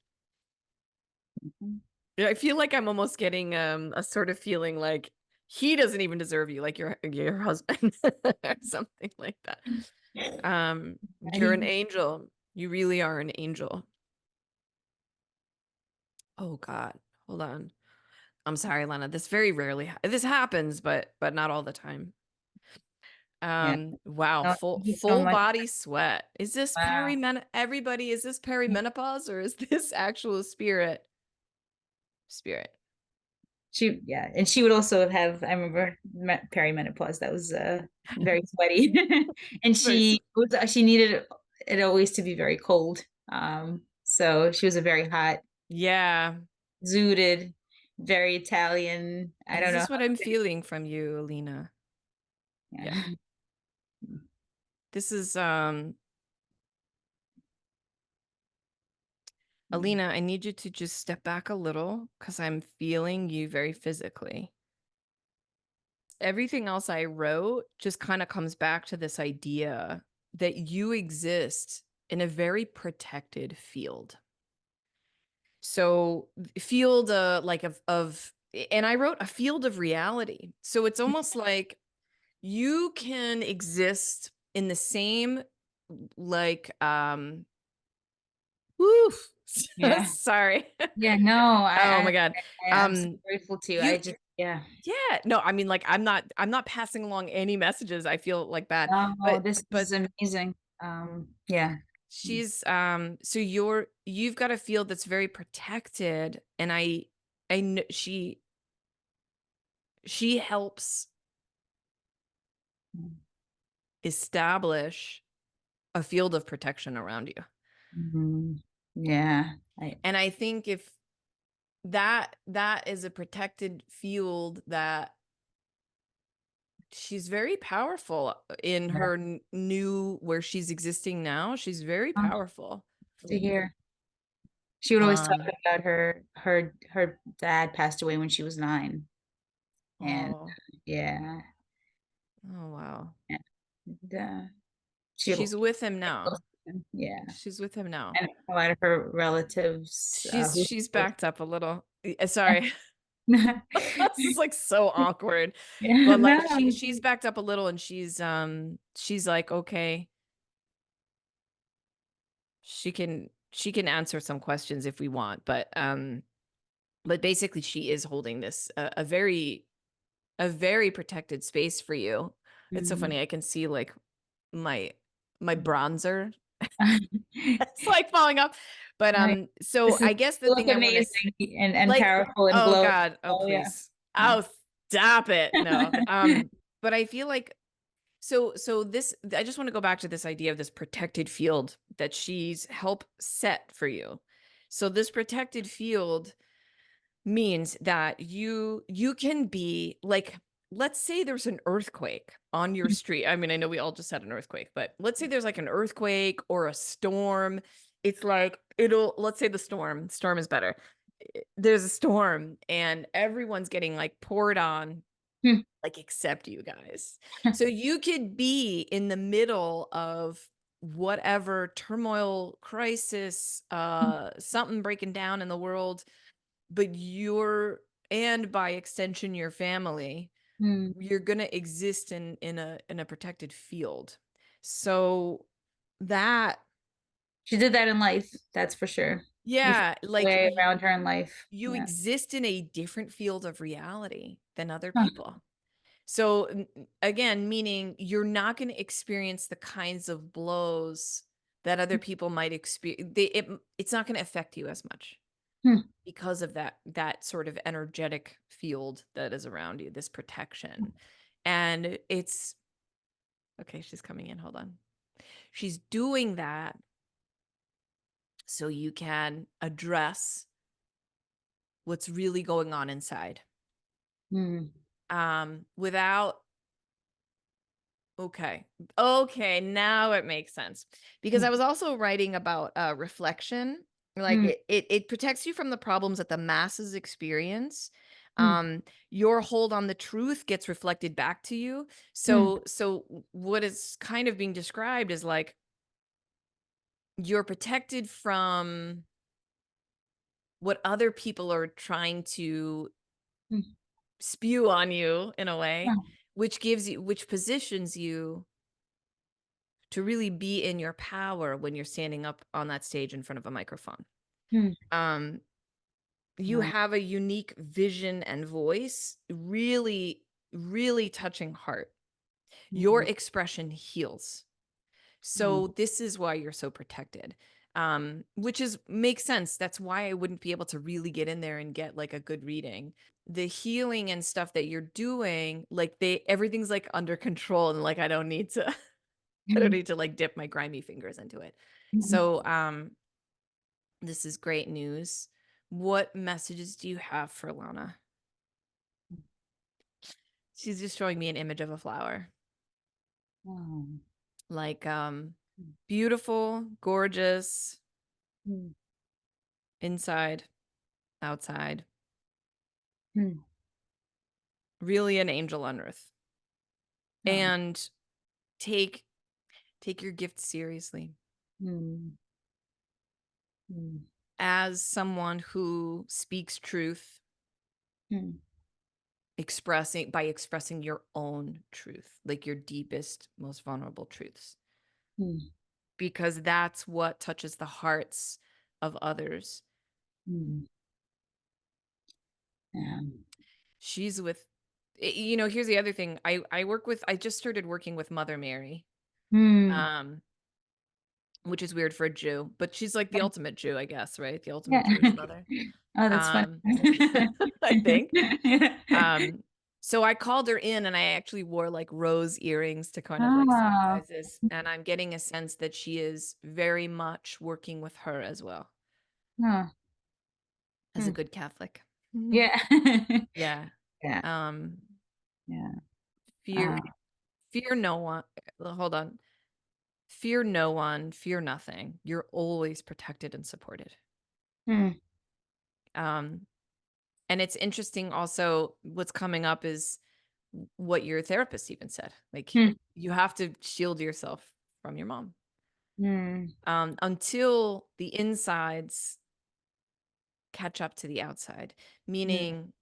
Mhm. Yeah, I feel like I'm almost getting a sort of feeling like he doesn't even deserve you, like your husband or something like that. You're an He- angel. You really are an angel. Oh God, hold on. I'm sorry, Lena. This very rarely this happens, but not all the time. yeah. Wow, Oh, full thank you so full much. body sweat. Is this Wow. everybody, is this perimenopause or is this actual spirit? Yeah, and she would also have, I remember perimenopause, that was very sweaty. And Very she needed it always to be very cold. So she was a very hot, yeah. zooted, very Italian. I Is don't know this how what to I'm say. feeling from you, Alina? Yeah. Yeah. This is Alina, I need you to just step back a little because I'm feeling you very physically. Everything else I wrote just kind of comes back to this idea that you exist in a very protected field. So field like of and I wrote a field of reality. So it's almost like you can exist in the same like woof. Yeah. Sorry. Yeah, no, Oh my God. I'm so Um grateful to you. I you just, yeah. yeah, no, I mean like I'm not passing along any messages. I feel like bad. Oh, this is But amazing. Yeah. she's so you've got a field that's very protected and I know she helps establish a field of protection around you. Mhm. Yeah. And I think if that is a protected field that she's very powerful in Yeah. her new where she's existing now. She's very powerful. To hear. She would always talk Um, about her dad passed away when she was 9. And oh, yeah, oh wow. yeah. And, she She's with him now. him. Yeah, She's with him now. and a lot of her relatives, who She's backed up a little. Sorry. This is like so awkward. yeah, But no, like she's backed up a little and she's like, okay, she can answer some questions if we want, but basically she is holding this a very protected space for you. It's so mhm. funny. I can see like my bronzer. It's like falling off. But Right. so This is I guess the You look thing I want to amazing and like, powerful and oh glowing, God, oh so yeah. please. Oh, stop it. No. Yeah. But I feel like so this I just want to go back to this idea of this protected field that she's helped set for you. So this protected field means that you can be like, let's say there's an earthquake on your street. I mean, I know we all just had an earthquake, but let's say there's like an earthquake or a storm. It's like let's say the storm is better. There's a storm and everyone's getting like poured on, Hmm, like except you guys. So you could be in the middle of whatever turmoil, crisis, hmm, something breaking down in the world, but and by extension your family, hmm. you're going to exist in a protected field. So that, She did that in life, that's for sure. You feel yeah, the like way around her in life. you Yeah. exist in a different field of reality than other Huh. people. So again, meaning you're not going to experience the kinds of blows that other people might experience. It's not going to affect you as much Hmm, because of that sort of energetic field that is around you, this protection. And it's okay, she's coming in. Hold on. She's doing that so you can address what's really going on inside. hmm, Without Okay. Okay, now it makes sense. Because hmm, I was also writing about reflection. Like hmm, it protects you from the problems that the masses experience. hmm, Your hold on the truth gets reflected back to you. hmm, So what is kind of being described is like you're protected from what other people are trying to hmm. spew on you in a way, Huh. which positions you to really be in your power when you're standing up on that stage in front of a microphone. Hmm. Um, you Wow. have a unique vision and voice, really, really touching heart. Your Hmm, expression heals. hmm, So this is why you're so protected. Which is makes sense. That's why I wouldn't be able to really get in there and get like a good reading. The healing and stuff that you're doing, like everything's like under control and like I don't need to I don't hmm, need to like dip my grimy fingers into it. mhm. So, this is great news. What messages do you have for Lana? She's just showing me an image of a flower. Wow. Like, beautiful, gorgeous, Hmm, inside, outside, hmm. really an angel on earth. Oh. And take take your gift seriously Hmm, hmm, as someone who speaks truth, hmm, expressing your own truth, like your deepest, most vulnerable truths, hmm, because that's what touches the hearts of others. hmm. Yeah. She's with here's the other thing. I just started working with Mother Mary. Hmm. Um which is weird for a Jew, but she's like the ultimate Jew, I guess, right? The ultimate Yeah. Jewish mother. Oh, that's funny. Um I think. Yeah. So I called her in and I actually wore like rose earrings to kind of like Oh. symbolize this. And I'm getting a sense that she is very much working with her as well Huh. as a Hmm. good Catholic. Yeah. Yeah. Yeah. Um, Yeah. fear, Uh, fear no one. Hold on. Fear no one, fear nothing. You're always protected and supported. hmm. Um, and it's interesting also what's coming up is what your therapist even said. Like Hmm. you have to shield yourself from your mom. Mm, until the insides catch up to the outside, mm, meaning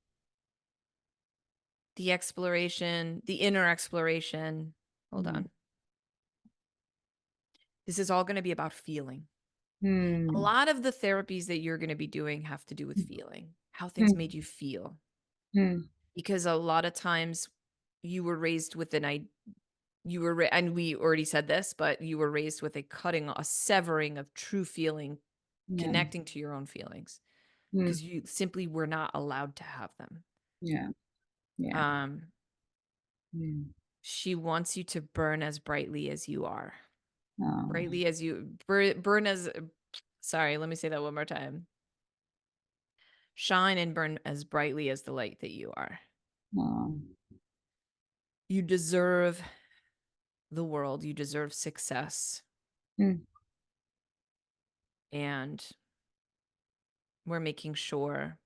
the inner exploration. Hold mm, on. This is all going to be about feeling. A mm, lot of the therapies that you're going to be doing have to do with feeling, how things mm, made you feel. mm, Because a lot of times you were raised with and we already said this, but you were raised with a severing of true feeling, yeah, connecting to your own feelings mm, because you simply were not allowed to have them. yeah, yeah, Um, mm. she wants you to burn as brightly as you are. Oh, Brightly as you burn as sorry, let me say that one more time. Shine and burn as brightly as the light that you are. oh, You deserve the world. You deserve success. mm, And we're making sure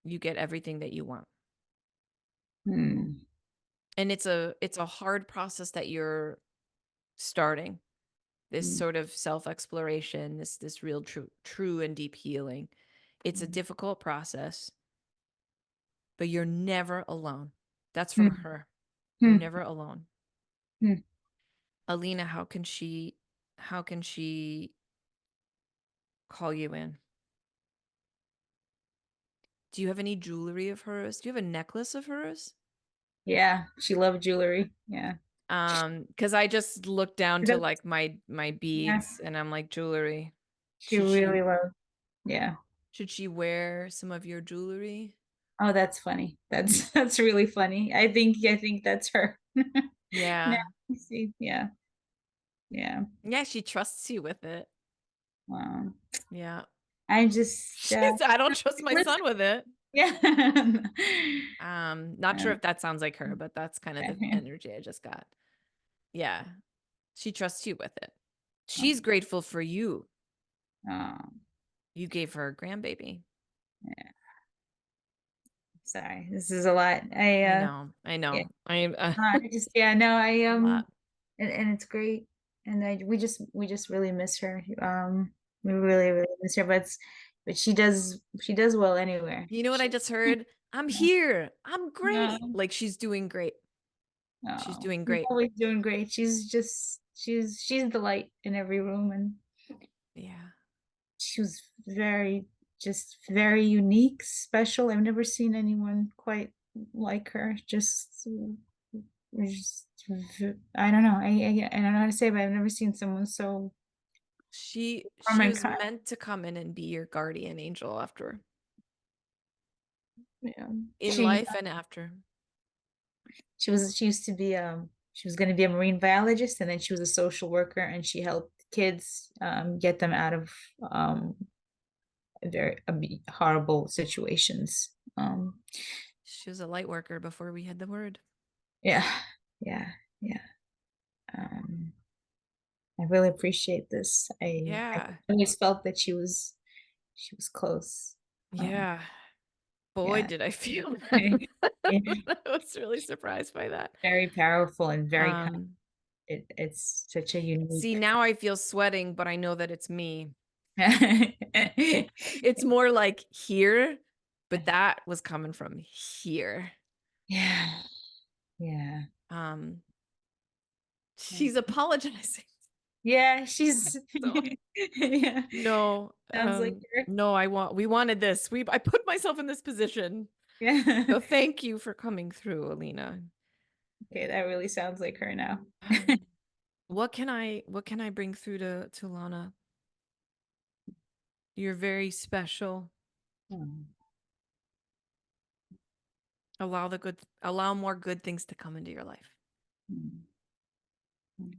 you get everything that you want. mm, And it's a hard process that you're starting. This mm, sort of self-exploration, this real true and deep healing. It's a mm, difficult process, but you're never alone. That's from mm, her. You're mm, never alone. mm. Alina, how can she call you in? Do you have any jewelry of hers? Do you have a necklace of hers? Yeah, she loved jewelry. Yeah. Because I just looked down She to does. like my Yeah, beads and I'm like, jewelry. she Should she really loved. Yeah. should she wear some of your jewelry? Oh, that's funny. That's really funny. I think that's her. Now Yeah. you see. Yeah. Yeah. Yeah, she trusts you with it. Wow. Yeah. I just She's I don't trust my listen. son with it. Yeah. Not sure Yeah. if that sounds like her, but that's kind of the Yeah. energy I just got. Yeah. She trusts you with it. Oh, She's grateful for you. oh, You gave her a grandbaby. yeah. Sorry. This is a lot. I know. I Yeah. know. I just yeah, no, A lot. and it's great. And we just really miss her. We really, really miss her, but she does well anywhere. You know what I She just heard? I'm here. I'm great. no, Like she's doing great. She's no, doing she's great. always doing great. She's the light in every room, and Yeah. she was very unique, special. I've never seen anyone quite like her. Just I don't know. I don't know how to say, but I've never seen someone so warm She and was kind. meant to come in and be your guardian angel after Yeah. in life and after. She used to be she was going to be a marine biologist, and then she was a social worker, and she helped kids get them out of very horrible situations. She was a light worker before we had the word. Yeah, yeah, yeah. Um, I really appreciate this. I Yeah. always felt that she was close. Um, Yeah. Boy, yeah. did I feel Yeah. that. I was really surprised by that. Very powerful and very kind. Um, It's such a unique. See, now I feel sweating, but I know that it's me. It's more like here, but that was coming from here. Yeah, yeah. Um, she's apologizing. Yeah, she's So yeah. no, Sounds like her. no, we wanted this. I put myself in this position. Yeah. So thank you for coming through, Alina. Okay, that really sounds like her now. What can I bring through to Lana? You're very special. Mm, Allow more good things to come into your life. mm, mm.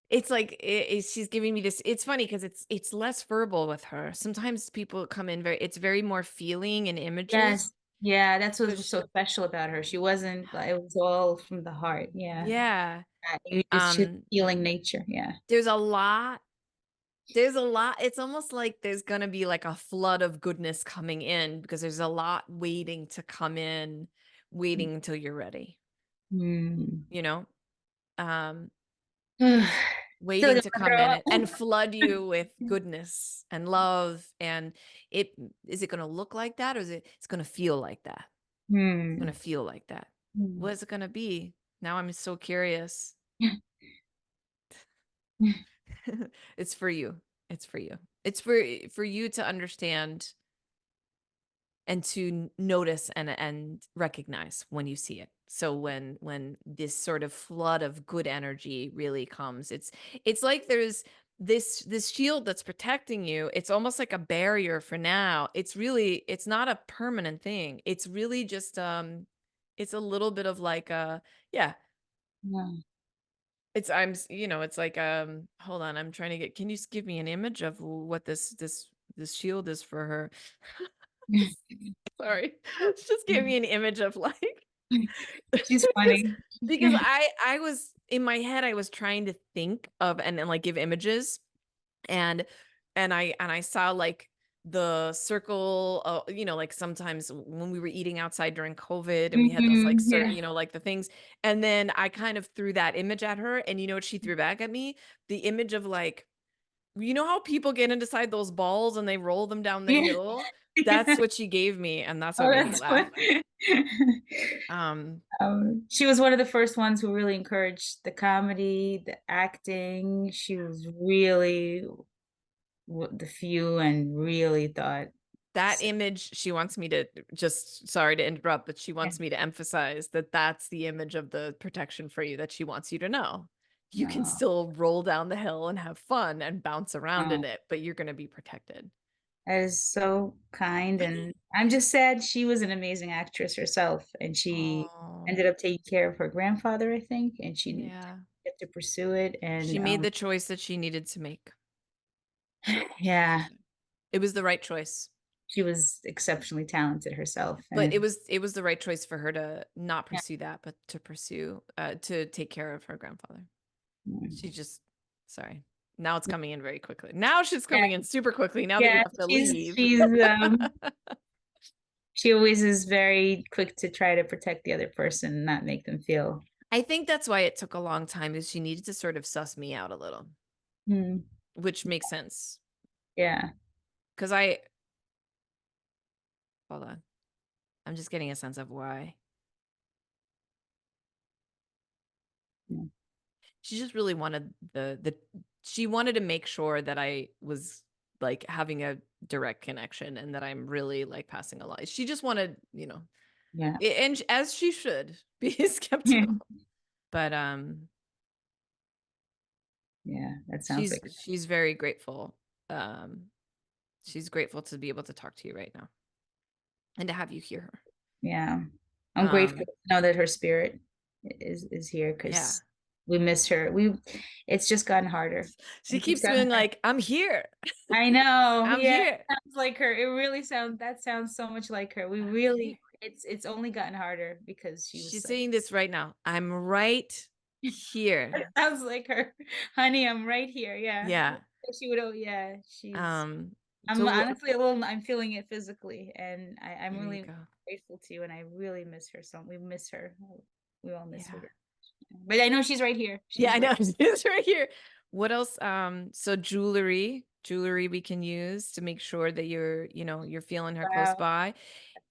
It's like she's giving me this. It's funny because it's less verbal with her. Sometimes people come in it's very more feeling and images. Yes. Yeah, that's what So was so special about her. She wasn't like it was all from the heart. Yeah. yeah. She was Um, healing nature. Yeah. there's a lot. There's a lot. It's almost like there's gonna be like a flood of goodness coming in because there's a lot waiting to come in, Mm, waiting until you're ready. Mm. you know, um, Feel like waiting I'm to gonna come throw in up. and flood you with goodness and love. And it is it going to look like that, or is it's going to feel like that? It's going Hmm. to feel like that. Hmm. What is it going to be? Now I'm so curious. It's for you. It's for you. It's for you to understand and to notice and recognize when you see it. So when this sort of flood of good energy really comes, it's like there's this shield that's protecting you. It's almost like a barrier for now. It's not a permanent thing. It's really just it's a little bit of like a yeah, Yeah. it's like hold on, I'm trying to get, can you give me an image of what this shield is for her? Sorry. Just give me an image of like She's funny. because I was in my head, I was trying to think of and like give images, and and I saw like the circle, like sometimes when we were eating outside during COVID and we had those like Mhm, yeah. like the things, and then I kind of threw that image at her, and you know what she threw back at me? The image of like, you know how people get inside those balls and they roll them down the Yeah. hill? That's what she gave me, and that's what Oh, made me that's laugh. fun. Um, She was one of the first ones who really encouraged the comedy, the acting. She was really the few and really thought, that image, she wants me to just, sorry to interrupt, but she yeah, wants me to emphasize that that's the image of the protection for you that she wants you to know. You can no, still roll down the hill and have fun and bounce around in no. it, but you're going to be protected. That is so kind, and I'm just sad she was an amazing actress herself, and she Oh, ended up taking care of her grandfather, I think, and she didn't yeah. get to pursue it, and, She made the choice that she needed to make. yeah, It was the right choice. she was exceptionally talented herself, But and it was the right choice for her to not yeah, pursue that, but to pursue to take care of her grandfather. She mm. just, sorry. Now it's coming in very quickly. Now she's Yeah, coming in super quickly now that you yeah, have to she's leave. she's, she always is very quick to try to protect the other person and not make them feel, I think that's why it took a long time, is she needed to sort of suss me out a little, mm, which makes sense. yeah, Cause I, hold on, I'm just getting a sense of why. yeah, She just really wanted she wanted to make sure that I was like having a direct connection and that I'm really like passing a lie. She just wanted, yeah, and as she should be yeah, skeptical. But yeah, that sounds like, she's very grateful. Um she's grateful to be able to talk to you right now and to have you hear her. yeah. I'm grateful Um to know that her spirit is here yeah. because we miss her. It's just gotten harder. She It keeps keeps gotten being harder. like, "I'm here. I know. I'm Yeah, it here." sounds like her. It really sounds so much like her. We I'm here. really it's only gotten harder because she was She's such saying this right now. I'm right it here. sounds like her. Honey, I'm right here. Yeah. Yeah. She would, oh yeah, she's Um, I'm so honestly a little I'm feeling it physically and I'm there you really go. grateful to you and I really miss her so we miss her. We all miss her. Yeah. But I know she's right here. Yeah, She's I right. know. It's right here. What else? So jewelry we can use to make sure that you're feeling her close Wow, by.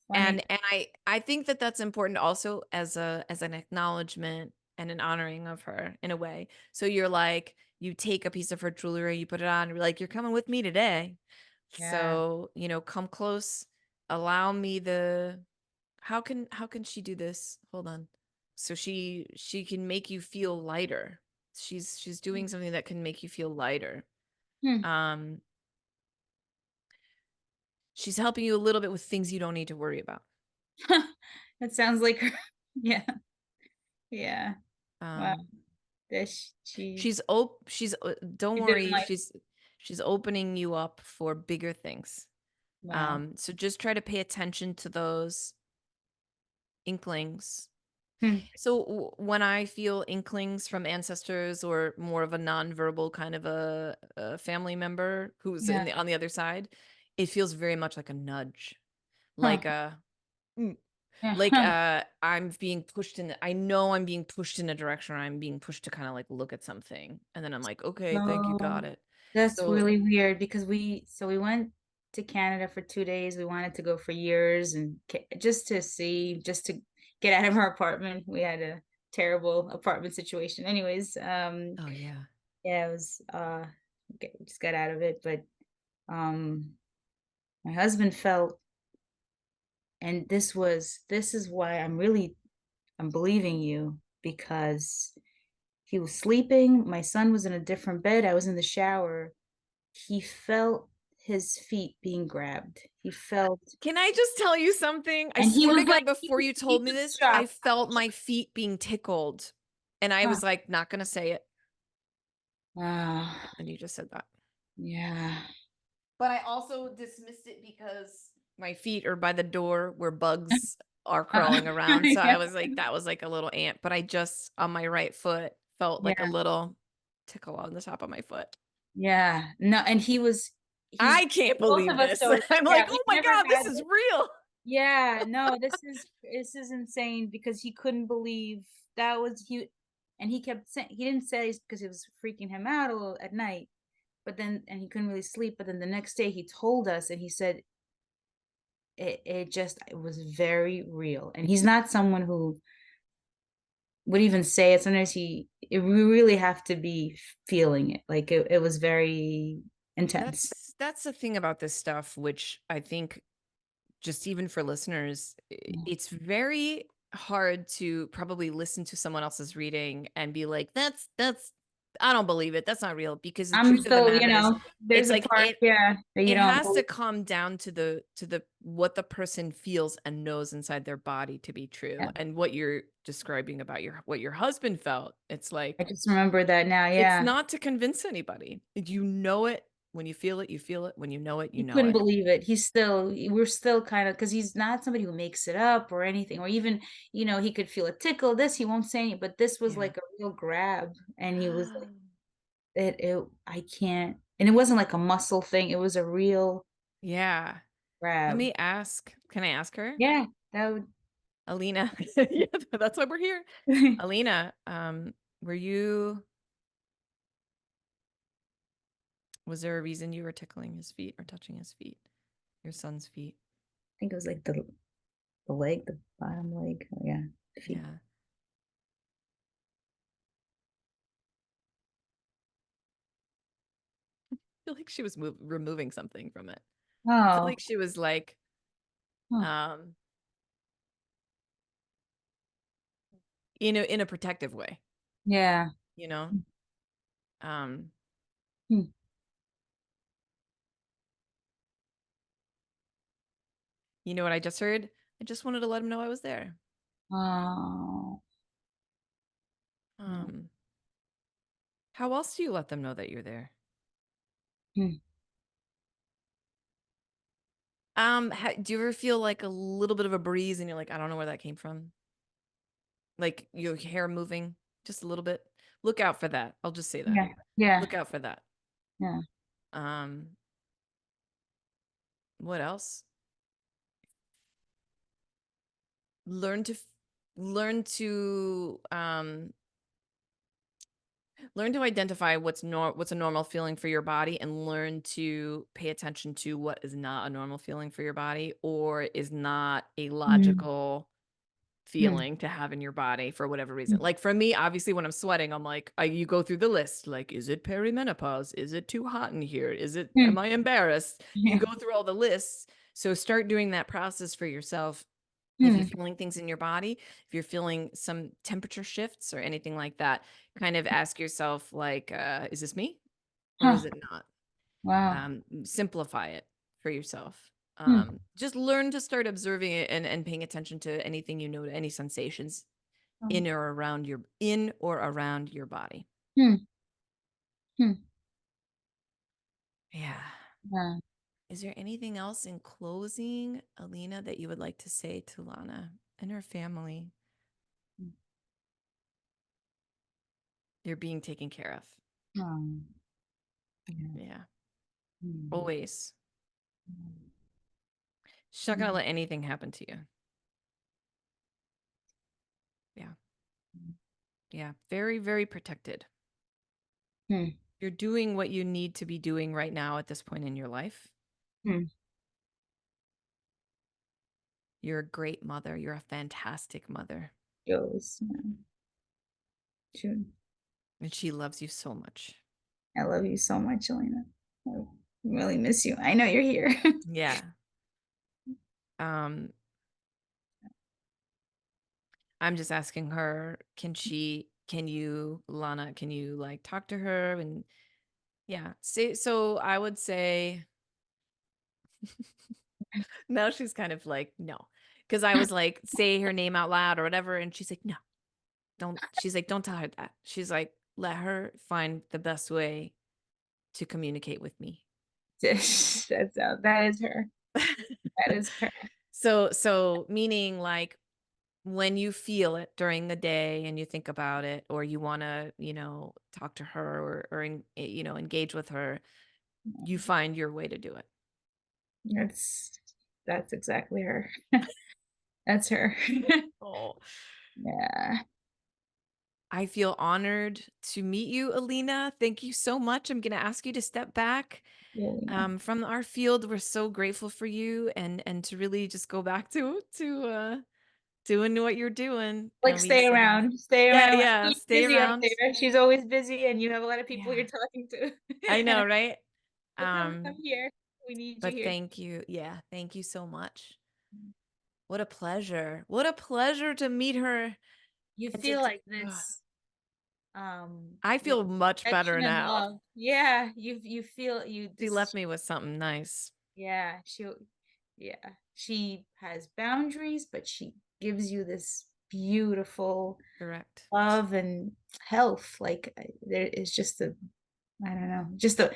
that's funny. And I think that that's important also as an acknowledgement and an honoring of her in a way. So you're like, you take a piece of her jewelry, you put it on, you're like, you're coming with me today. Yeah. So, come close, allow me the how can she do this? Hold on. So she can make you feel lighter. She's doing something that can make you feel lighter. Hmm. Um, she's helping you a little bit with things you don't need to worry about. That sounds like her. Yeah. Yeah. Wow. Um, This she's don't she didn't worry, like she's opening you up for bigger things. wow. So just try to pay attention to those inklings. Hmm. So when I feel inklings from ancestors or more of a nonverbal kind of a family member who's Yeah. on the other side, it feels very much like a nudge, Huh. like a "Mm." Like, I'm being pushed in the I know I'm being pushed in a direction, or I'm being pushed to kinda, like, look at something, and then I'm like, "Okay, thank you, No, got it." that's So really weird because we went to Canada for 2 days. We wanted to go for years and just to see, just to get out of our apartment. We had a terrible apartment situation. Anyways, oh, yeah. yeah, it was we just got out of it, but my husband felt, and this is why I'm believing you, because he was sleeping, my son was in a different bed, I was in the shower. He felt his feet being grabbed. He felt, Can I just tell you something? I and he swear to was like, God, before you he told me was this, I shocked. felt my feet being tickled, and I Huh. was, like, not gonna say it, Ah, and you just said that. yeah. But I also dismissed it because my feet are by the door where bugs are crawling around, so Yeah, I was like, that was like a little ant, but I just, on my right foot, felt like a yeah, little tickle on the top of my foot. yeah. No, and he's I can't both believe of us this. don't, I'm yeah, like, we've "Oh my never God, this had is this. real." Yeah, no, this is insane because he couldn't believe that was he, and he kept saying he didn't say because it was freaking him out a little at night, but then and he couldn't really sleep. But then the next day he told us and he said it was very real. And he's not someone who would even say it. Sometimes we really have to be feeling it. Like it was very intense. That's the thing about this stuff, which I think just even for listeners, it's very hard to probably listen to someone else's reading and be like, that's I don't believe it. That's not real." Because the I'm truth of the still, matter is, there's it's a like part, yeah, that you it don't has to believe. come down to the what the person feels and knows inside their body to be true. Yeah. And what you're describing about what your husband felt, it's I like just remember that now. it's Yeah. not to convince anybody. You know it. When you feel it, you feel it. When you know it, you He know couldn't it. believe it. We're still kind of, because he's not somebody who makes it up or anything, or even, he could feel a tickle. This, he won't say anything, but this was Yeah. like a real grab. And he was like, I can't, and it wasn't like a muscle thing. It was a real Yeah. Let grab. me ask. Can I ask her? Yeah, that would, Alina. Yeah, that's why we're here. I Alina, were you was there a reason you were tickling his feet or touching his feet? Your son's feet? think it was like the leg, the bottom leg. Oh, yeah, feet. Yeah. I feel like she was removing something from it. I feel Oh, like she was like, huh. um, in a protective way, Yeah. you know? Um, Hmm. you know what I just heard? I just wanted to let him know I was there. Oh, yeah. Um, how else do you let them know that you're there? Hmm. Do you ever feel like a little bit of a breeze and you're like, I don't know where that came from? Like your hair moving just a little bit? Look out for that. I'll just say that. Yeah. Yeah. Look out for that. Yeah. Um, what else? Learn to learn to learn to identify what's a normal feeling for your body, and learn to pay attention to what is not a normal feeling for your body or is not a Hmm. logical Hmm. feeling to have in your body for whatever reason. Hmm. Like for me, obviously when I'm sweating, I'm like, you go through the list. Like, is it perimenopause? Is it too hot in here? Am Hmm. I embarrassed? You Yeah. go through all the lists. So start doing that process for yourself. If you're Hmm. feeling things in your body, if you're feeling some temperature shifts or anything like that, kind of ask yourself, like, is this me or is Huh. it not? Wow. Simplify it for yourself. Hmm. Just learn to start observing it and paying attention to anything you know, to any sensations Oh. in or around your body. Hmm. Hmm. Yeah. Yeah. Is there anything else in closing, Alina, that you would like to say to Lana and her family? Hmm. You're being taken care of. Oh, yeah. Yeah. Hmm. Always. She's not gonna Hmm. let anything happen to you. Yeah, very, very protected. Hmm. You're doing what you need to be doing right now at this point in your life. Hmm. You're a great mother. You're a fantastic mother. Goes. Yeah. True. And she loves you so much. I love you so much, Elena. I really miss you. I know you're here. Yeah. Um, I'm just asking her, Lana, can you like talk to her? And yeah, so I would say now she's kind of like, no. Because I was like, say her name out loud or whatever. And she's like, no, don't. She's like, don't tell her that. She's like, let her find the best way to communicate with me. That is her. That is her. So meaning like when you feel it during the day and you think about it, or you want to, talk to her or engage with her, you find your way to do it. That's that's exactly her. That's her. Oh, Yeah. I feel honored to meet you, Alina. Thank you so much. I'm going to ask you to step back Elena. from our field. We're so grateful for you, and to really just go back to doing what you're doing. Like And we just love you. stay Yeah, around. yeah. She's Stay busy up around. there. She's always busy, and you have a lot of people you're Yeah, talking to. I And know, right? come here. We need you But here. thank you. Yeah, thank you so much. What a pleasure. What a pleasure to meet her. You And to, feel like ugh, this, I with feel much better affection and now. love. Yeah, you feel you She left this. me with something nice. Yeah, yeah, she has boundaries, but she gives you this beautiful Correct. love and health. Like there is just a, I don't know, just a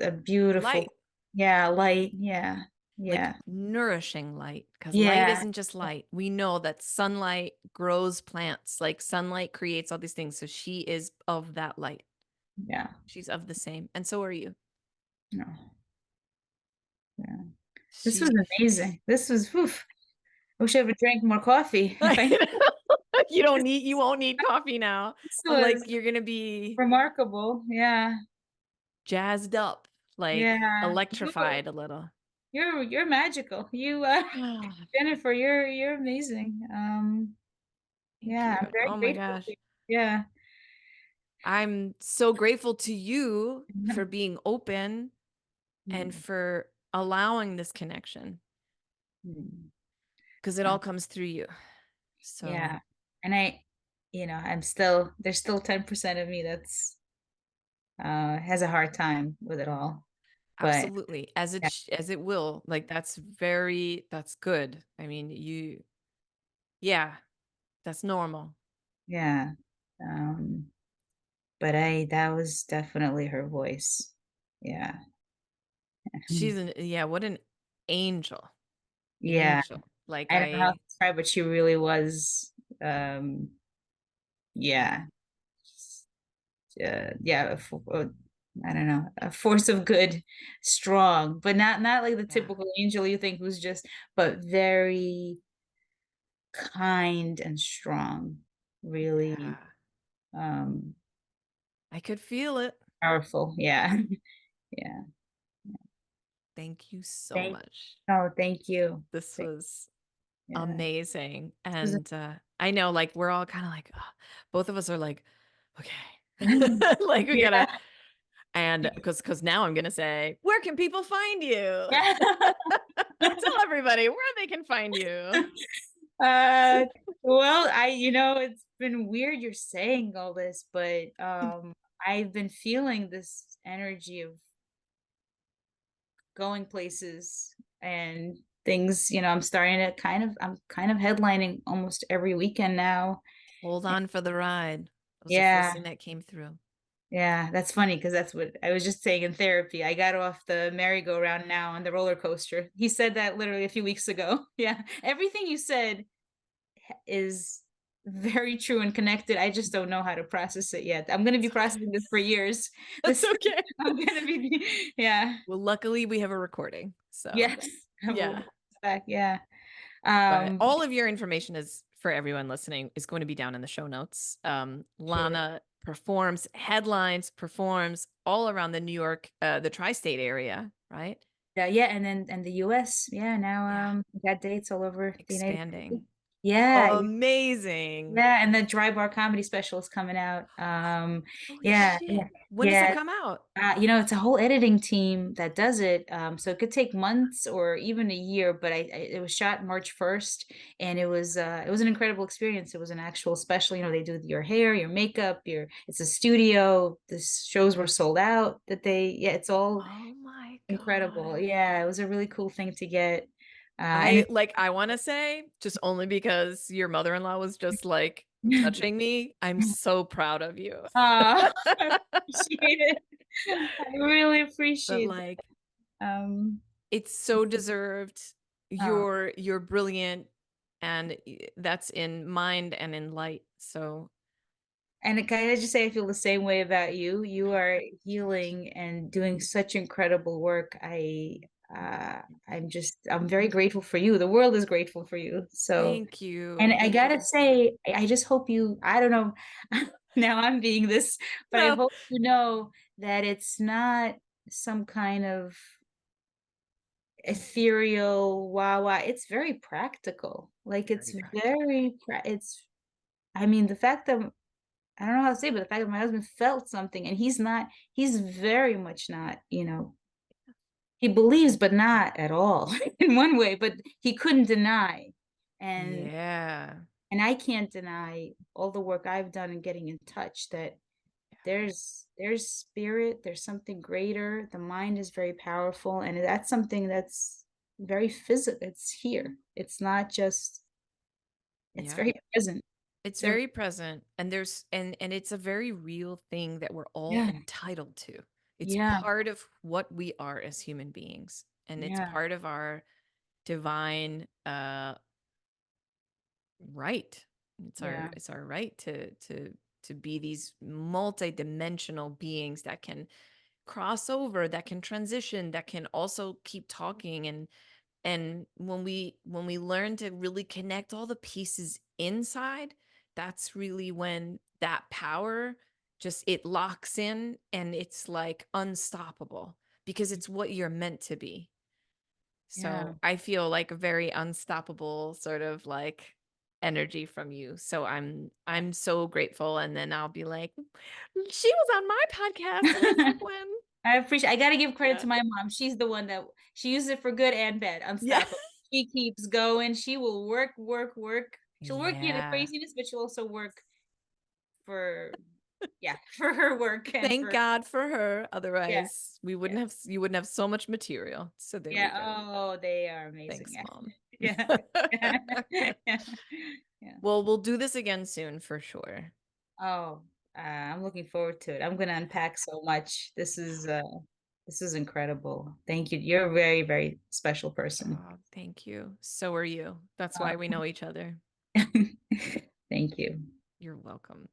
Light. beautiful, yeah, light. Yeah, Like yeah, nourishing light, because light yeah, isn't just light. We know that sunlight grows plants, like sunlight creates all these things. So she is of that light. yeah. She's of the same. And so are you. No, yeah. This was She, amazing. This was, oof. I wish I would have drank more coffee. If I, you won't need coffee now. this But like was you're gonna be remarkable. Yeah, jazzed up, like yeah. electrified a little. You're magical. Jennifer, you're amazing. Thank Yeah, you. I'm very Oh my grateful to gosh. you. Yeah. I'm so grateful to you for being open and Hmm. for allowing this connection Hmm. because it Uh, all comes through you. So, yeah. And there's still 10% of me that's has a hard time with it all. But absolutely, yeah, as it will, like that's good. I mean, yeah, that's normal. yeah. Um, but that was definitely her voice. Yeah. Yeah, what an angel. Yeah. Angel. Like I don't know how to describe, but she really was. Um, yeah, yeah. Yeah, I don't know, a force of good, strong, but not like the yeah, typical angel you think who's just, but very kind and strong, really yeah. um I could feel it. powerful. Yeah. Yeah. Thank you so Thank much. Oh, thank you. This Thank, was yeah. amazing. This was And I know, like, we're all kind of like, "Ugh." Both of us are like, okay, like we yeah. gotta, and because now I'm gonna say, where can people find you? Yeah. Tell everybody where they can find you. Uh, well, it's been weird you're saying all this, but I've been feeling this energy of going places and things, I'm kind of headlining almost every weekend now. Hold on for the ride. That was the first Yeah, thing that came through. yeah, that's funny because that's what I was just saying in therapy. I got off the merry-go-round now on the roller coaster. He said that literally a few weeks ago. Yeah, everything you said is very true and connected. I just don't know how to process it yet. I'm going to be That's okay. processing this for years. That's This okay. I'm going to be, yeah. Well, luckily we have a recording. So Yes. I will yeah. back. Yeah. But Um, all of your information is for everyone listening is going to be down in the show notes. sure. Lana performs, headlines, performs all around the New York, the tri-state area, right? Yeah, yeah, and then and the US, yeah, Yeah, now we got dates all over the United States. expanding. Yeah, Amazing. yeah, and the Dry Bar Comedy Special is coming out. Holy Yeah, yeah, shit. When does it yeah. come out? It's a whole editing team that does it. So it could take months or even a year, but it was shot March 1st, and it was an incredible experience. It was an actual special, they do your hair, your makeup, it's a studio. The shows were sold out yeah, it's all Oh my incredible. God. Yeah, it was a really cool thing to get. And I like, I want to say, just only because your mother-in-law was just like touching me, I'm so proud of you. I appreciate it. I really But appreciate like, that. it's so deserved. Uh, You're brilliant, and that's in mind and in light. So And can I just say, I feel the same way about you. You are healing and doing such incredible work. I'm very grateful for you. The world is grateful for you. So, thank and you. I Thank you. gotta say, I just hope I don't know, now I'm being this, but I No. hope you know that it's not some kind of ethereal wah. It's very practical. Like it's Very practical. very, I mean, the fact that I don't know how to say, but the fact that my husband felt something and he's very much not, he believes, but not at all in one way, but he couldn't deny. And Yeah. and I can't deny all the work I've done in getting in touch that there's spirit, there's something greater. The mind is very powerful, and that's something that's very physical. It's here. It's not just, it's Yeah. very present. It's It's very, very present, and there's and it's a very real thing that we're all yeah, entitled to. It's yeah, part of what we are as human beings, and it's yeah, part of our divine right. yeah, It's our right to be these multi-dimensional beings that can cross over, that can transition, that can also keep talking. And when we learn to really connect all the pieces inside, that's really when that power just it locks in, and it's like unstoppable because it's what you're meant to be. yeah. So I feel like a very unstoppable sort of like energy from you. So I'm so grateful. And then I'll be like, she was on my podcast. And I was like, when? I gotta give credit Yeah. to my mom. She's the one that she uses it for good and bad, Yeah. unstoppable. She keeps going. She will work, work, work. She'll work in the Yeah. craziness, but she'll also work for, yeah, for her work and Thank for, God for her. yeah, Otherwise, we yeah, wouldn't have you wouldn't have so much material. So there we yeah. go. Oh, they are amazing. Thanks, Yeah. Mom. Yeah. Yeah. Yeah. Well, we'll do this again soon for sure. Oh, I'm looking forward to it. I'm gonna unpack so much. This is incredible. Thank you. You're a very, very special person. Oh, thank you. So are you. That's why we know each other. Thank you. You're welcome.